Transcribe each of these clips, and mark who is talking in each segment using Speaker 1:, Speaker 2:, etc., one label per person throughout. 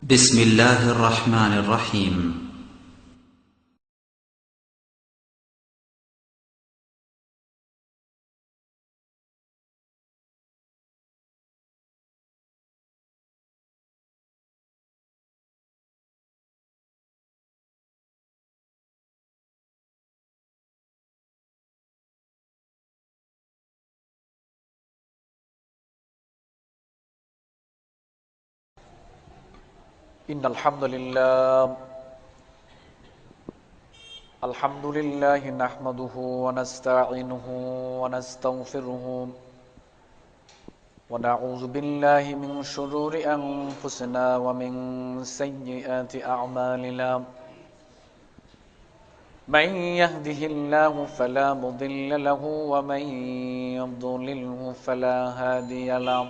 Speaker 1: بسم الله الرحمن الرحيم
Speaker 2: إن الحمد لله نحمده ونستعينه ونستغفره ونعوذ بالله من شرور أنفسنا ومن سيئات أعمالنا من يهده الله فلا مضل له ومن يضلله فلا هادي له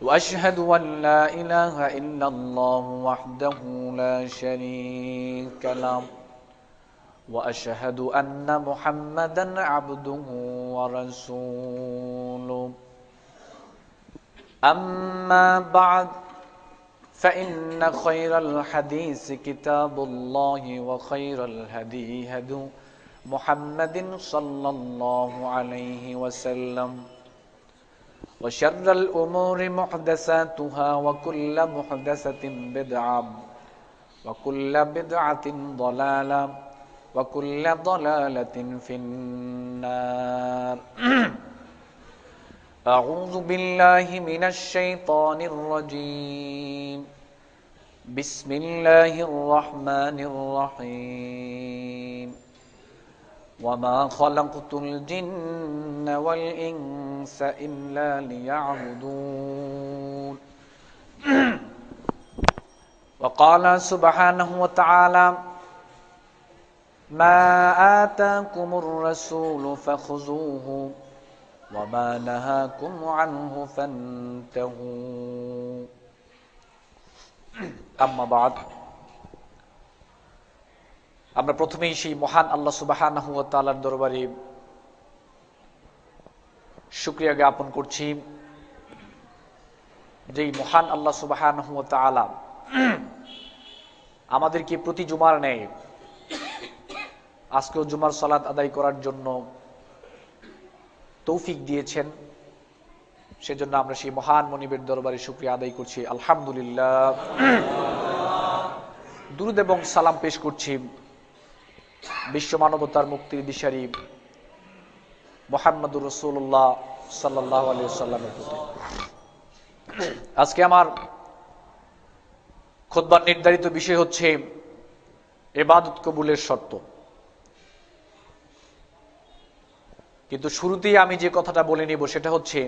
Speaker 2: وأشهد أن لا إله إلا الله وحده لا شريك له وأشهد أن محمدا عبده ورسوله أما بعد فإن خير الحديث كتاب الله وخير الهدي هدي محمد صلى الله عليه وسلم وشر الأمور محدثاتها وكل محدثة بدعة وكل بدعة ضلالة وكل ضلالة في النار أعوذ بالله من الشيطان الرجيم بسم الله الرحمن الرحيم وما خلقت الجن والإنس إلا ليعبدون وقال سبحانه وتعالى ما آتاكم الرسول فخذوه وما نهاكم عنه فانتهوا أما بعد আমরা প্রথমেই সেই মহান আল্লাহ সুবহানাহু ওয়া তাআলার দরবারে শুকরিয়া জ্ঞাপন করছি, যেই মহান আল্লাহ সুবহানাহু ওয়া তাআলা আমাদেরকে প্রতি জুমার ন্যায় আজকেও জুমার সালাত আদায় করার জন্য তৌফিক দিয়েছেন। সেজন্য আমরা সেই মহান মনিবের দরবারে শুকরিয়া আদায় করছি, আলহামদুলিল্লাহ। দুরূদ এবং সালাম পেশ করছি বিশ্ব মানবতার মুক্তির দিশারি মুহাম্মদুর রাসূলুল্লাহ সাল্লাল্লাহু আলাইহি ওয়াসাল্লামের প্রতি। আজকে আমার খুতবার নির্ধারিত বিষয় হচ্ছে ইবাদত কবুলের শর্ত। কিন্তু শুরুতেই আমি যে কথাটা বলে নিব সেটা হচ্ছে,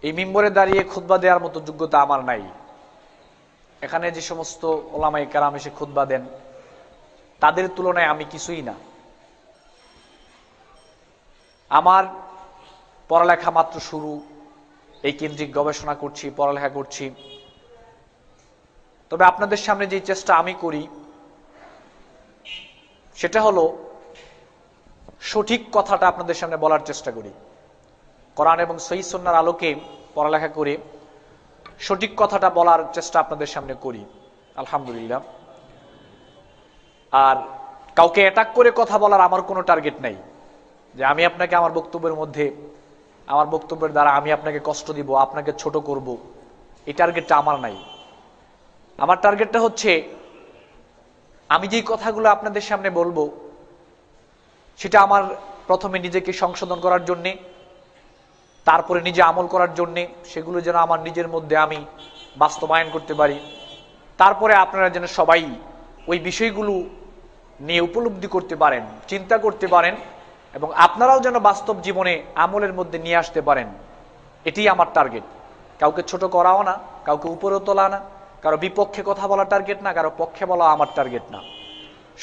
Speaker 2: এই মিম্বরে দাঁড়িয়ে খুতবা দেওয়ার মতো যোগ্যতা আমার নাই। এখানে যে সমস্ত ওলামায়ে কেরাম এসে খুতবা দেন তাদের তুলনায় আমি কিছুই না। আমার পড়ালেখা মাত্র শুরু, এই কেন্দ্রিক গবেষণা করছি, পড়ালেখা করছি। তবে আপনাদের সামনে যে চেষ্টা আমি করি সেটা হলো সঠিক কথাটা আপনাদের সামনে বলার চেষ্টা করি। কোরআন এবং সহিহ সুন্নাহর আলোকে পড়ালেখা করে সঠিক কথাটা বলার চেষ্টা আপনাদের সামনে করি, আলহামদুলিল্লাহ। আর কাউকে অ্যাটাক করে কথা বলার আমার কোনো টার্গেট নাই, যে আমি আপনাকে আমার বক্তব্যের মধ্যে, আমার বক্তব্যের দ্বারা আমি আপনাকে কষ্ট দিব, আপনাকে ছোট করব, এই টার্গেটটা আমার নাই। আমার টার্গেটটা হচ্ছে, আমি যেই কথাগুলো আপনাদের সামনে বলবো সেটা আমার প্রথমে নিজেকে সংশোধন করার জন্যে, তারপরে নিজে আমল করার জন্যে, সেগুলো যেন আমার নিজের মধ্যে আমি বাস্তবায়ন করতে পারি। তারপরে আপনারা যেন সবাই ওই বিষয়গুলো নিয়ে উপলব্ধি করতে পারেন, চিন্তা করতে পারেন, এবং আপনারাও যেন বাস্তব জীবনে আমলের মধ্যে নিয়ে আসতে পারেন। এটাই আমার টার্গেট। কাউকে ছোট করাও না, কাউকে উপরে তোলা না, কারো বিপক্ষে কথা বলা টার্গেট না, কারো পক্ষে বলা আমার টার্গেট না।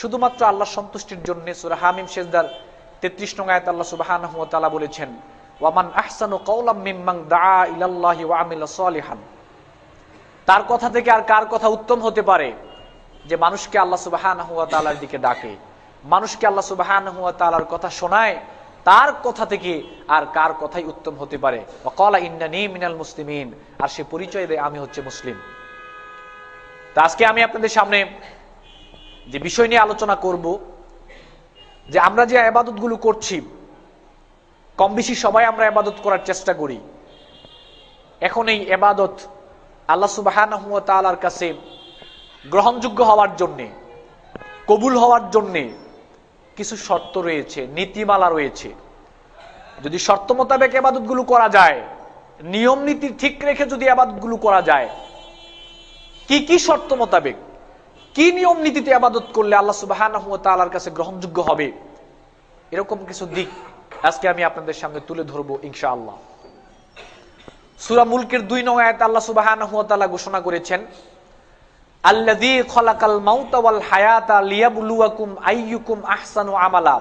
Speaker 2: শুধুমাত্র আল্লাহ সন্তুষ্টির জন্য সূরা হামিম সেজদার 33 নং আয়াতে আল্লাহ সুবহানাহু ওয়া তাআলা বলেছেন, ওয়ামান আহসানু কাওলাম মিম্মান দাআ ইলাল্লাহি ওয়া আমিলা সালিহান। তার কথা থেকে আর কার কথা উত্তম হতে পারে যে মানুষকে আল্লাহ সুবহানাহু ওয়া তাআলার দিকে ডাকে, মানুষকে আল্লাহ সুবহানাহু ওয়া তাআলার কথা শোনায়, তার কথা থেকে আর কার কথাই উত্তম হতে পারে? ওয়াকালা ইন্নানী মিনাল মুসলিমিন, আর সে পরিচয় দেয় আমি হচ্ছে মুসলিম। তা আজকে আমি আপনাদের সামনে যে বিষয় নিয়ে আলোচনা করব, যে আমরা যে ইবাদত গুলো করছি, কম বেশি সবাই আমরা ইবাদত করার চেষ্টা করি। এখন এই ইবাদত আল্লাহ সুবহানাহু ওয়া তাআলার কাছে গ্রহণযোগ্য হওয়ার জন্য, কবুল হওয়ার জন্য কিছু শর্ত রয়েছে, নীতিমালা রয়েছে। যদি শর্ত মোতাবেক ইবাদত গুলো করা যায়, নিয়ম নীতি ঠিক রেখে যদি ইবাদত গুলো করা যায়, কি কি শর্ত মোতাবেক, কি নিয়ম নীতিতে ইবাদত করলে আল্লাহ সুবহানাহু ওয়া তাআলার কাছে গ্রহণযোগ্য হবে, এরকম কিছু দিক আজকে আমি আপনাদের সামনে তুলে ধরবো ইনশাআল্লাহ। সূরা মুলকের 2 নং আয়াতে আল্লাহ সুবহানাহু ওয়া তাআলা ঘোষণা করেছেন, আল্লাযী খালাকাল মাউতা ওয়াল হায়াতা লিয়াবলুয়াকুম আইয়ুকুম আহসানু আমালা।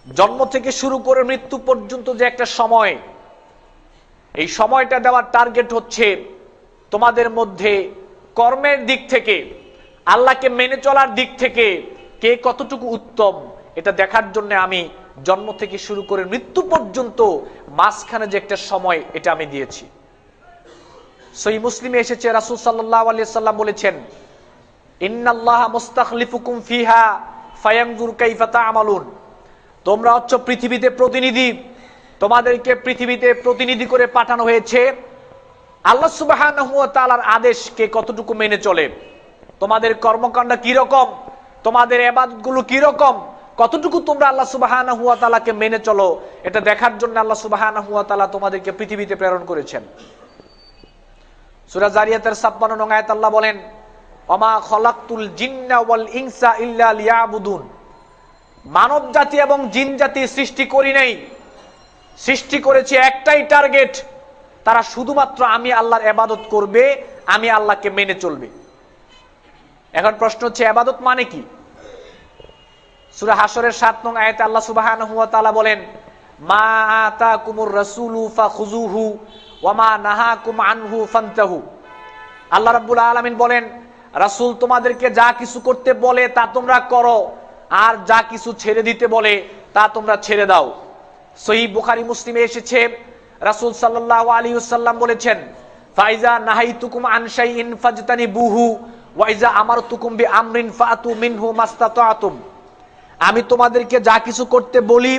Speaker 2: জন্ম থেকে শুরু করে মৃত্যু পর্যন্ত যে একটা সময়, এই সময়টা দেওয়ার টার্গেট হচ্ছে তোমাদের মধ্যে কর্মের দিক থেকে, আল্লাহকে মেনে চলার দিক থেকে কে কতটুকু উত্তম, এটা দেখার জন্য আমি জন্ম থেকে শুরু করে মৃত্যু পর্যন্ত মাঝখানে যে একটা সময়, এটা আমি দিয়েছি। সহিহ মুসলিমে এসেছে, রাসূল সাল্লাল্লাহু আলাইহি সাল্লাম বলেছেন, ইন্নাল্লাহা মুস্তাখলিফুকুম ফিহা ফায়ানজুর কাইফা তা'মালুন। তোমরা হচ্ছে পৃথিবীতে প্রতিনিধি, তোমাদেরকে পৃথিবীতে প্রতিনিধি করে পাঠানো হয়েছে আল্লাহ সুবহানাহু ওয়া তাআলার আদেশকে কতটুকু মেনে চলে, তোমাদের কর্মকাণ্ড কি রকম, তোমাদের ইবাদতগুলো কি রকম, কতটুকু তোমরা আল্লাহ সুবহানাহু ওয়া তাআলাকে মেনে চলো, এটা দেখার জন্য আল্লাহ সুবহানাহু ওয়া তাআলা তোমাদেরকে পৃথিবীতে প্রেরণ করেছেন। সূরা জারিয়াতের 56 নং আয়াতে আল্লাহ বলেন, ওমা খালাকতুল জিন্না ওয়াল ইনসা ইল্লা লিয়াবুদুন। মানব জাতি এবং জিন জাতি সৃষ্টি করি নাই, সৃষ্টি করেছি একটাই টার্গেট, তারা শুধুমাত্র আমি আল্লাহর ইবাদত করবে, আমি আল্লাহকে মেনে চলবে। এখন প্রশ্ন হচ্ছে, ইবাদত মানে কি? সূরা হাশরের 7 নং আয়াতে আল্লাহ সুবহানাহু ওয়া তাআলা বলেন, মা আতাকুমুর রাসূলু ফাখুযুহু ওয়া মা নাহাকুম আনহু ফান্তাহু। আল্লাহ রাব্বুল আলামিন বলেন, রাসূল তোমাদেরকে যা কিছু করতে বলে তা তোমরা করো, আর যা কিছু ছেড়ে দিতে বলে তা তোমরা ছেড়ে দাও। সহিহ বুখারী মুসলিমে এসেছে, রাসূল সাল্লাল্লাহু আলাইহি ওয়াসাল্লাম বলেছেন, ফাইজা নাহাইতুকুম আন শাইইন ফাজতানিবুহু ওয়া ইজা আমারতুকুম বিআমরিন ফাতু মিনহু মাস্তাতাতুম। আমি তোমাদেরকে যা কিছু করতে বলি,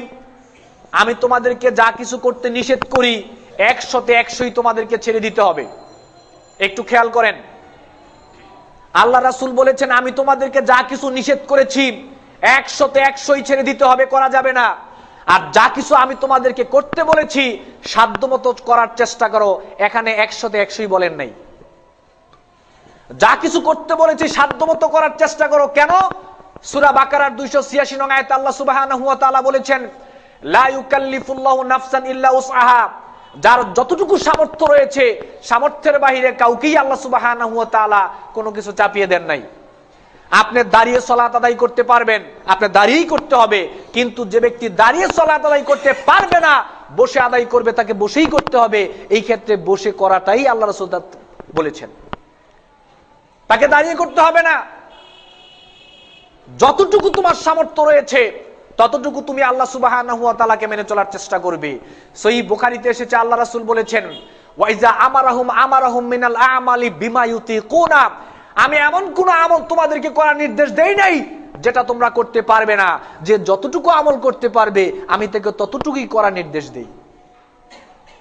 Speaker 2: আমি তোমাদেরকে যা কিছু করতে নিষেধ করি, 100% তোমাদেরকে ছেড়ে দিতে হবে। একটু খেয়াল করেন, আল্লাহ রাসূল বলেছেন আমি তোমাদেরকে যা কিছু নিষেধ করেছি 100% ছেড়ে দিতে হবে, করা যাবে না। আর যা কিছু আমি তোমাদেরকে করতে বলেছি সাধ্যমতো করার চেষ্টা করো, এখানে 100% বলেন নাই। যা কিছু করতে বলেছি সাধ্যমতো করার চেষ্টা করো। কেন? সূরা বাকারার 286 নং আয়াতে আল্লাহ সুবহানাহু ওয়া তাআলা বলেছেন, লা ইউকাল্লিফুল্লাহু নাফসান ইল্লা উসআহা। যার যতটুকু সামর্থ্য রয়েছে, সামর্থ্যের বাইরে কাউকেই আল্লাহ সুবহানাহু ওয়া তাআলা কোনো কিছু চাপিয়ে দেন নাই। আপনি দাঁড়িয়ে সালাত আদায় করতে পারবেন, আপনি দাঁড়িয়েই করতে হবে, কিন্তু যে ব্যক্তি দাঁড়িয়ে সালাত আদায় করতে পারবে না, বসে আদায় করবে, তাকে বসেই করতে হবে। এই ক্ষেত্রে বসে করাটাই আল্লাহ রাসূল বলেছেন, তাকে দাঁড়িয়ে করতে হবে না। যতটুকু তোমার সামর্থ্য রয়েছে ততটুকু তুমি আল্লাহ সুবহানাহু ওয়া তাআলাকে মেনে চলার চেষ্টা করবে। সহিহ বুখারীতে এসেছে, আল্লাহ রাসূল বলেছেন, ওয়াইজা আমারাহুম মিনাল আমালি বিমা ইউতিকুনা। আমি এমন কোন আমল তোমাদেরকে করার নির্দেশ দেই নাই যেটা তোমরা করতে পারবে না। যে যতটুকু আমল করতে পারবে আমি তাকে ততটুকুই করার নির্দেশ দেই।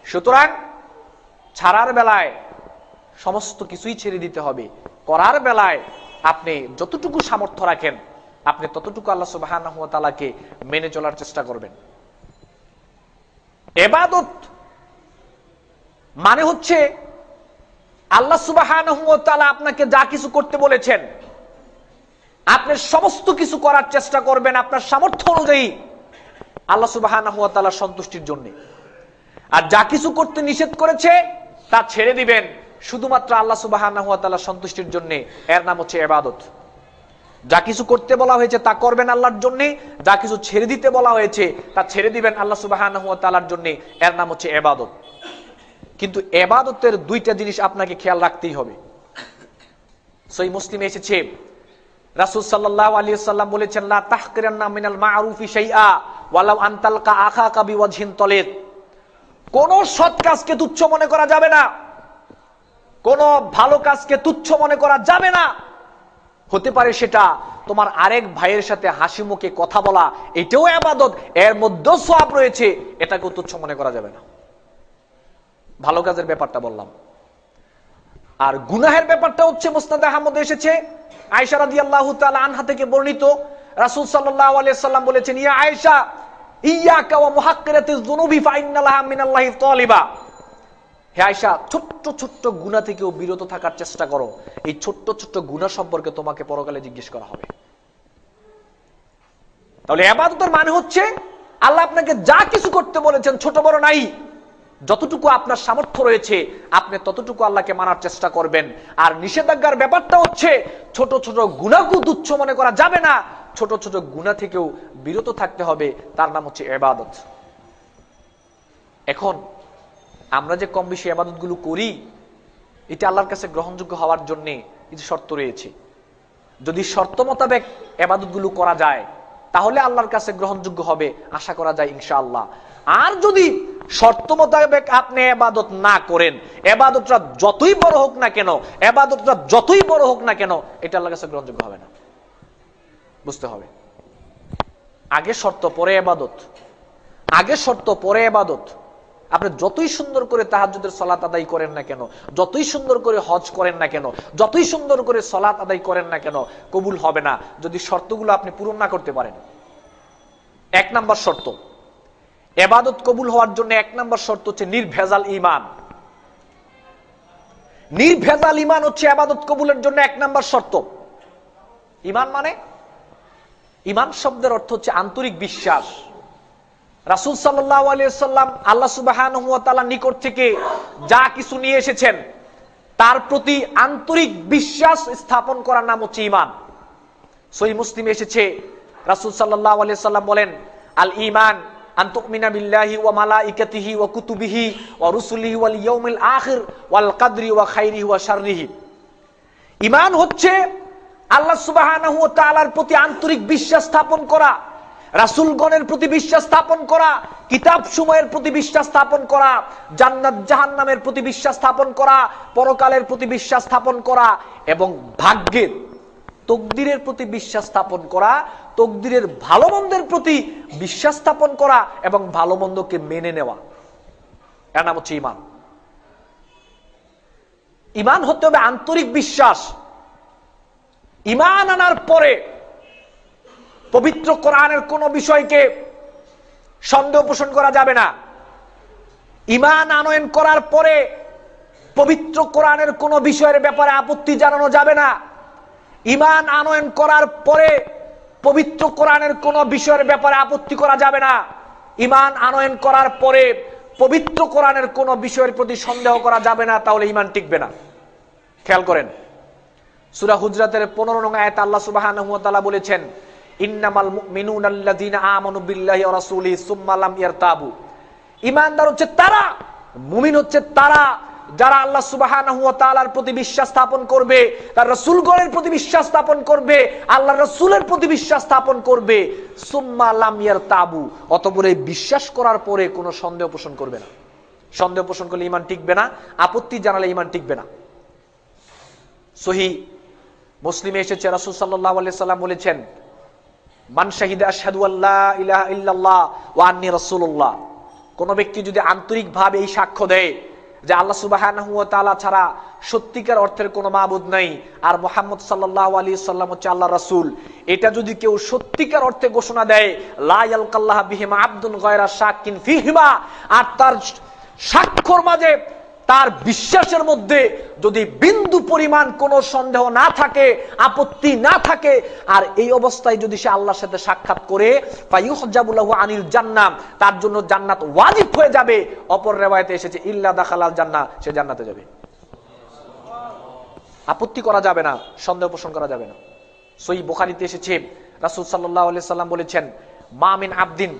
Speaker 2: সুতরাং ছাড়ার বেলায় সমস্ত কিছুই ছেড়ে দিতে হবে, করার বেলায় আপনি যতটুকু সামর্থ্য রাখেন আপনি ততটুকু আল্লাহ সুবহানাহু ওয়া তাআলাকে মেনে চলার চেষ্টা করবেন। ইবাদত মানে হচ্ছে আল্লাহ সুবহানাহু ওয়া তাআলা আপনাকে যা কিছু করতে বলেছেন আপনি সমস্ত কিছু করার চেষ্টা করবেন আপনার সামর্থ্য অনুযায়ী আল্লাহ সুবহানাহু ওয়া তাআলার সন্তুষ্টির জন্য। আর যা কিছু করতে নিষেধ করেছে তা ছেড়ে দিবেন শুধুমাত্র আল্লাহ সুবহানাহু ওয়া তাআলার সন্তুষ্টির জন্য। এর নাম হচ্ছে ইবাদত। যা কিছু করতে বলা হয়েছে তা করবেন আল্লাহর জন্য, যা কিছু ছেড়ে দিতে বলা হয়েছে তা ছেড়ে দিবেন আল্লাহ সুবহানাহু ওয়া তাআলার জন্য। এর নাম হচ্ছে ইবাদত। কিন্তু ইবাদতের দুইটা জিনিস আপনাকে খেয়াল রাখতেই হবে। সহিহ মুসলিমে এসেছে, রাসূল সাল্লাল্লাহু আলাইহি ওয়াসাল্লাম বলেছেন, লা তাহকিরান্না মিনাল মা'রুফি শাইআ ওয়ালাউ আনতালকা আখাকা বিওয়াজহিন তালিক, কোন সৎ কাজকে তুচ্ছ মনে করা যাবে না, কোন ভালো কাজকে তুচ্ছ মনে করা যাবে না। হতে পারে সেটা তোমার আরেক ভাইয়ের সাথে হাসি মুখে কথা বলা, এটাও ইবাদত, এর মধ্যেও সওয়াব রয়েছে, এটাকেও তুচ্ছ মনে করা যাবে না। ভালো কাজের ব্যাপারটা বললাম। আর গুনাহের ব্যাপারটা হচ্ছে মুসনাদে আহমদে এসেছে, আয়েশা রাদিয়াল্লাহু তাআলা আনহা থেকে বর্ণিত, রাসূল সাল্লাল্লাহু আলাইহি সাল্লাম বলেছেন, ইয়া আয়েশা ইয়াকা ওয়া মুহাক্কিরাতিজ যুনুবি ফাইন্নালাহা মিনাল্লাহি তালিবা। হে আয়েশা, ছোট্ট ছোট্ট গুনাহ থেকেও বিরত থাকার চেষ্টা করো, এই ছোট্ট ছোট্ট গুনাহ সম্পর্কে তোমাকে পরকালে জিজ্ঞেস করা হবে। তাহলে ইবাদতের মানে হচ্ছে আল্লাহ আপনাকে যা কিছু করতে বলেছেন, ছোট বড় নাই, যতটুকু আপনার সামর্থ্য রয়েছে আপনি ততটুকু আল্লাহকে মানার চেষ্টা করবেন। আর নিষেধাজ্ঞার ব্যাপারটা হচ্ছে ছোট ছোট গুনাহকে তুচ্ছ মনে করা যাবে না, ছোট ছোট গুনাহ থেকেও বিরত থাকতে হবে, তার নাম হচ্ছে ইবাদত। এখন আমরা যে কম বেশি ইবাদতগুলো করি, এটা আল্লাহর কাছে গ্রহণযোগ্য হওয়ার জন্য কিছু শর্ত রয়েছে। যদি শর্ত মোতাবেক ইবাদতগুলো করা যায় তাহলে আল্লাহর কাছে গ্রহণযোগ্য হবে, আশা করা যায় ইনশাআল্লাহ। আর যদি শর্ত মোতাবেক আপনি ইবাদত না করেন, ইবাদতটা যতই বড় হোক না কেন, ইবাদতটা যতই বড় হোক না কেন, এটা আল্লাহর কাছে গ্রহণযোগ্য হবে না। বুঝতে হবে, আগে শর্ত পরে ইবাদত, আগে শর্ত পরে ইবাদত। আপনি যতই সুন্দর করে তাহাজ্জুদের সালাত আদায় করেন না কেন, যতই সুন্দর করে হজ করেন না কেন, যতই সুন্দর করে সালাত আদায় করেন না কেন, কবুল হবে না যদি শর্তগুলো আপনি পূরণ না করতে পারেন। এক নাম্বার শর্ত, ইবাদত কবুল হওয়ার জন্য এক নাম্বার শর্ত হচ্ছে নির্ভেজাল ঈমান। নির্ভেজাল ঈমান হচ্ছে ইবাদত কবুলের জন্য এক নাম্বার শর্ত। ঈমান মানে, ঈমান শব্দের অর্থ হচ্ছে আন্তরিক বিশ্বাস। রাসূল সাল্লাল্লাহু আলাইহি সাল্লাম আল্লাহ সুবহানাহু ওয়া তাআলার নিকট থেকে যা কিছু নিয়ে এসেছেন তার প্রতি আন্তরিক বিশ্বাস স্থাপন করার নাম হচ্ছে ঈমান। সহিহ মুসলিমে এসেছে, রাসূল সাল্লাল্লাহু আলাইহি সাল্লাম বলেন, আল ঈমান আন তুমিনা বিল্লাহি ওয়া মালাইকাতিহি ওয়া কুতুবিহি ওয়া রুসুলিহি ওয়াল ইয়াউমিল আখির ওয়াল কদরি ওয়া খাইরিহি ওয়া শাররিহি। ঈমান হচ্ছে আল্লাহ সুবহানাহু ওয়া তাআলার প্রতি আন্তরিক বিশ্বাস স্থাপন করা, রাসূলগণের প্রতি বিশ্বাস স্থাপন করা, কিতাব সমূহের প্রতি বিশ্বাস স্থাপন করা, জান্নাত জাহান্নামের প্রতি বিশ্বাস স্থাপন করা, পরকালের প্রতি বিশ্বাস স্থাপন করা, এবং ভাগ্যের তকদিরের প্রতি বিশ্বাস স্থাপন করা, তকদিরের ভালো মন্দের প্রতি বিশ্বাস স্থাপন করা এবং ভালো মন্দকে মেনে নেওয়া, এর নাম হচ্ছে ঈমান। ঈমান হতে হবে আন্তরিক বিশ্বাস। ঈমান আনার পরে পবিত্র কোরআনের কোন বিষয়কে সন্দেহ পোষণ করা যাবে না। ঈমান আনয়ন করার পরে পবিত্র কোরআনের কোন বিষয়ের ব্যাপারে আপত্তি জানানো যাবে না। ঈমান আনয়ন করার পরে পবিত্র কোরআনের কোন বিষয়ের ব্যাপারে আপত্তি করা যাবে না। ঈমান আনয়ন করার পরে পবিত্র কোরআনের কোন বিষয়ের প্রতি সন্দেহ করা যাবে না, তাহলে ঈমান টিকবে না। খেয়াল করেন, সূরা হুজরাতের 15 নং আয়াতে আল্লাহ সুবহানাহু ওয়া তাআলা বলেছেন, ইন্নামাল মুমিনুনা আল্লাযীনা আমানু বিল্লাহি ওয়া রাসূলিহি সুম্মা লাম ইয়ারতাবু। ঈমানদার হচ্ছে তারা, মুমিন হচ্ছে তারা যারা আল্লাহ সুবহানাহু ওয়া তাআলার প্রতি বিশ্বাস স্থাপন করবে, তার রাসূলগণের প্রতি বিশ্বাস স্থাপন করবে, আল্লাহর রাসূলের প্রতি বিশ্বাস স্থাপন করবে, সুম্মা লাম ইয়ারতাবু, অতঃপর এই বিশ্বাস করার পরে কোনো সন্দেহ পোষণ করবে না। সন্দেহ পোষণ করলে ঈমান টিকবে না, আপত্তি জানালে ঈমান টিকবে না। সহিহ মুসলিমে এসেছে, রাসূল সাল্লাল্লাহু আলাইহি সাল্লাম বলেছেন, মান শাহিদা আশহাদু আল্লা ইলাহা ইল্লাল্লাহ ওয়া আন্নী রাসূলুল্লাহ, কোন ব্যক্তি যদি আন্তরিকভাবে এই সাক্ষ্য দেয় যে আল্লাহ সুবহানাহু ওয়া তাআলা ছাড়া সত্যিকার অর্থের কোনো মাবুদ নাই আর মুহাম্মদ সাল্লাল্লাহু আলাইহি সাল্লাম হচ্ছে আল্লাহর রাসূল, এটা যদি কেউ সত্যিকার অর্থে ঘোষণা দেয়, লা ইয়ালকাল্লাহ বিহিমা আবদুন গায়রা শাকিন ফিহিমা, আর তার সাক্ষ্যর মাঝে তার বিশ্বাসের মধ্যে যদি বিন্দু পরিমাণ কোনো সন্দেহ না থাকে, আপত্তি না থাকে, আর এই অবস্থায় যদি সে আল্লাহর সাথে সাক্ষাৎ করে, ফায়ুহজাবু লাহু আনিল জান্নাহ, তার জন্য জান্নাত ওয়াজিব হয়ে যাবে। অপর রিওয়ায়াতে এসেছে, ইল্লা দাখালাল জান্নাহ, সে জান্নাতে যাবে। আপত্তি করা যাবে না, সন্দেহ পোষণ করা যাবে না। সহিহ বুখারীতে এসেছে, রাসূল সাল্লাল্লাহু আলাইহি সাল্লাম বলেছেন, মা মিন আবদিন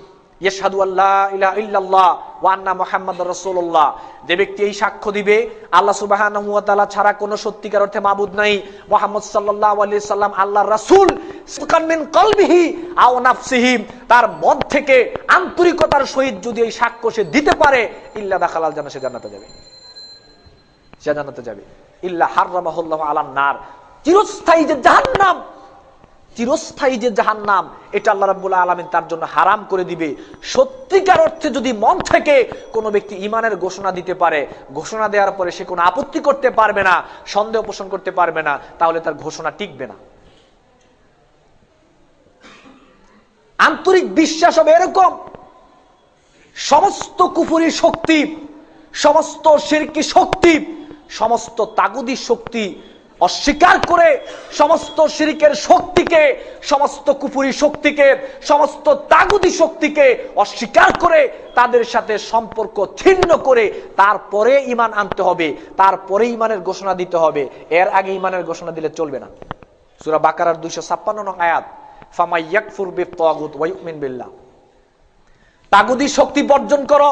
Speaker 2: ইয়াশহাদু আল্লা ইলাহা ইল্লাল্লাহ ওয়া আন্না মুহাম্মাদুর রাসূলুল্লাহ, যে ব্যক্তি এই সাক্ষ্য দিবে আল্লাহ সুবহানাহু ওয়া তাআলা ছাড়া কোনো সত্যিকার অর্থে মাবুদ নাই, মুহাম্মদ সাল্লাল্লাহু আলাইহি সাল্লাম আল্লাহর রাসূল, সিদকান মিন কলবিহি আও নাফসিহি, তার মন থেকে আন্তরিকতার সহিত যদি এই সাক্ষ্য সে দিতে পারে, ইল্লা দাখালাল জান্নাহ, সে জান্নাতে যাবে, সে জান্নাতে যাবে। ইল্লা হারামাহুল্লাহু আলান নার, চিরস্থায়ী যে জাহান্নাম, চিরস্থায়ী যে জাহান্নাম, এটা আল্লাহ রাব্বুল আলামিন তার জন্য হারাম করে দিবে। সত্যিকার অর্থে যদি মন থেকে কোনো ব্যক্তি ঈমানের ঘোষণা দিতে পারে, ঘোষণা দেওয়ার পরে সে কোনো আপত্তি করতে পারবে না, সন্দেহ পোষণ করতে পারবে না, তাহলে তার ঘোষণা টিকবে না। আন্তরিক বিশ্বাস হবে এরকম, সমস্ত কুফরি শক্তি, সমস্ত শিরকি শক্তি, সমস্ত তাগুদি শক্তি অস্বীকার করে, সমস্ত শিরকের শক্তিকে, সমস্ত কুফরি শক্তিকে, সমস্ত তাগুদি শক্তিকে অস্বীকার করে তাদের সাথে সম্পর্ক ছিন্ন করে তারপরে ঈমান আনতে হবে, তারপরে ঈমানের ঘোষণা দিতে হবে। এর আগে ঈমানের ঘোষণা দিলে চলবে না। সূরা বাকারার 256 নং আয়াত, ফামাই ইয়াকফুর বিত-তাগুত ওয়া ইউমিন বিল্লাহ, তাগুদি শক্তি বর্জন করো,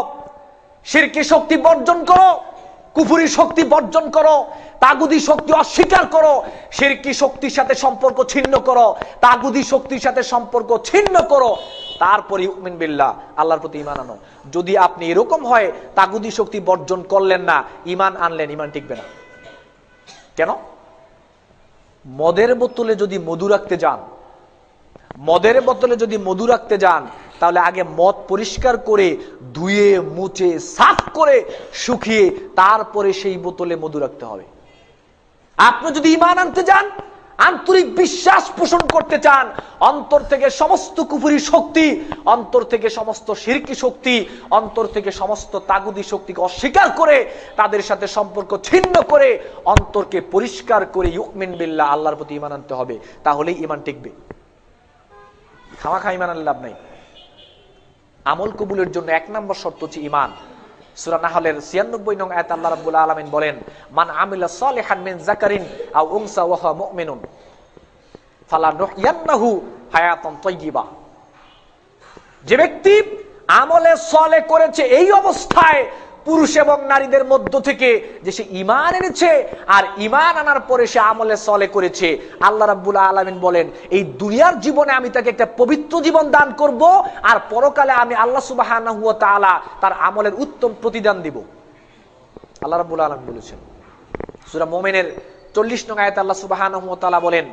Speaker 2: শিরকি শক্তি বর্জন করো, কুফরি শক্তি বর্জন করো, তাগুদি শক্তি অস্বীকার করো, শিরকি শক্তির সাথে সম্পর্ক ছিন্ন করো, তাগুদি শক্তির সাথে সম্পর্ক ছিন্ন করো, তারপরে ইউমিন বিল্লাহ, আল্লাহর প্রতি ঈমান আনো। যদি আপনি এরকম হয় তাগুদি শক্তি বর্জন করলেন না, ঈমান আনলেন, ঈমান টিকবে না। কেন? মদের বোতলে যদি মধু রাখতে যান, মদের বোতলে যদি মধু রাখতে যান, তাহলে আগে মদ পরিষ্কার করে ধুয়ে মুছে সাফ করে শুকিয়ে তারপরে সেই বোতলে মধু রাখতে হবে। আপনি যদি ঈমান আনতে যান, আন্তরিক বিশ্বাস পোষণ করতে চান, অন্তর থেকে সমস্ত কুফরি শক্তি, অন্তর থেকে সমস্ত শিরকি শক্তি, অন্তর থেকে সমস্ত তাগুদি শক্তিকে অস্বীকার করে তাদের সাথে সম্পর্ক ছিন্ন করে অন্তরকে পরিষ্কার করে ইউমিন বিল্লাহ, আল্লাহর প্রতি ঈমান আনতে হবে, তাহলেই ঈমান টিকবে। খামাখা ঈমান আনলে লাভ নাই। আমল কবুলের জন্য 1 নম্বর শর্ত হচ্ছে ঈমান। সূরা নাহলের 96 নং আয়াতে আল্লাহ রাব্বুল আলামিন বলেন, মান আমিলা সালিহান মিন যাকারিন আও উনসা ওয়া হুয়া মুমিনুন ফালানুহইয়ান্নাহু হায়াতান তাইয়্যিবা, যে ব্যক্তি আমলে সালেহ করেছে এই অবস্থায় পুরুষ এবং নারীদের মধ্য থেকে যে সে ঈমান এনেছে, আর ঈমান আনার পরে সে আমলে সালেহ করেছে, আল্লাহ রাব্বুল আলামিন বলেন এই দুনিয়ার জীবনে আমি তাকে একটা পবিত্র জীবন দান করব, আর পরকালে আমি আল্লাহ সুবহানাহু ওয়া তাআলা তার আমলের উত্তম প্রতিদান দিব। আল্লাহ রাব্বুল আলামিন বলেছেন সূরা মুমিনের 40 নং আয়াতে আল্লাহ সুবহানাহু ওয়া তাআলা বলেন,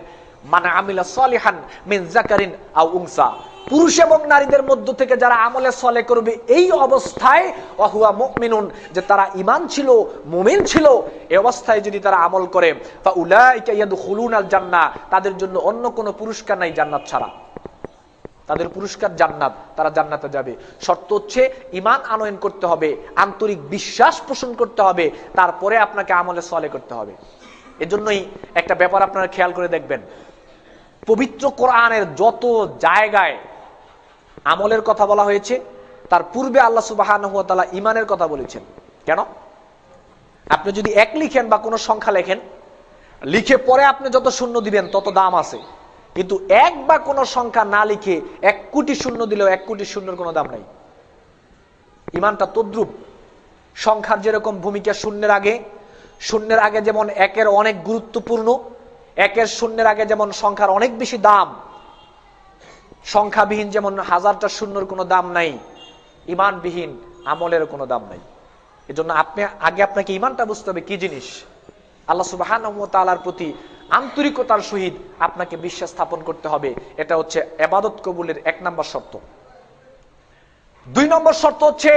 Speaker 2: মান আমিলা সালিহান মিন যাকারিন আও উনসা, পুরুষ এবং নারীদের মধ্য থেকে যারা আমলে সালেহ করবে এই অবস্থায় ওয়া হুয়া মুমিনুন, যে তারা ঈমান ছিল, মুমিন ছিল, এই অবস্থায় যদি তারা আমল করে, ফাউলাইকা ইয়াদখুলুনাল জান্নাহ, তাদের জন্য অন্য কোনো পুরস্কার নাই জান্নাত ছাড়া, তাদের পুরস্কার জান্নাত, তারা জান্নাতে যাবে। শর্ত হচ্ছে ঈমান আনয়ন করতে হবে, আন্তরিক বিশ্বাস পোষণ করতে হবে, তারপরে আপনাকে আমলে সালেহ করতে হবে। এজন্যই একটা ব্যাপার আপনারা খেয়াল করে দেখবেন, পবিত্র কোরআনের যত জায়গায় আমলের কথা বলা হয়েছে তার পূর্বে আল্লাহ সুবহানাহু ওয়া তাআলা ঈমানের কথা বলেছেন। কেন? আপনি যদি 1 লিখেন বা কোনো সংখ্যা লেখেন, লিখে পরে আপনি যত শূন্য দিবেন তত দাম আছে, কিন্তু 1 বা কোনো সংখ্যা না লিখে 1 কোটি শূন্য দিলেও 1 কোটি শূন্যের কোনো দাম নাই। ঈমানটা তদ্রূপ, সংখ্যার যেরকম ভূমিকা শূন্যের আগে যেমন 1-এর অনেক গুরুত্বপূর্ণ, 1-এর শূন্যের আগে যেমন সংখ্যার অনেক বেশি দাম, সংখ্যাবিহীন যেমন 1000টা শূন্যর কোনো দাম নাই, ঈমানবিহীন আমলের কোনো দাম নাই। এজন্য আপনাকে ঈমানটা বুঝতে হবে কি জিনিস। আল্লাহ সুবহানাহু ওয়া তাআলার প্রতি আন্তরিকতার সহিত আপনাকে বিশ্বাস স্থাপন করতে হবে, এটা হচ্ছে ইবাদত কবুলের 1 নম্বর শর্ত। 2 নম্বর শর্ত হচ্ছে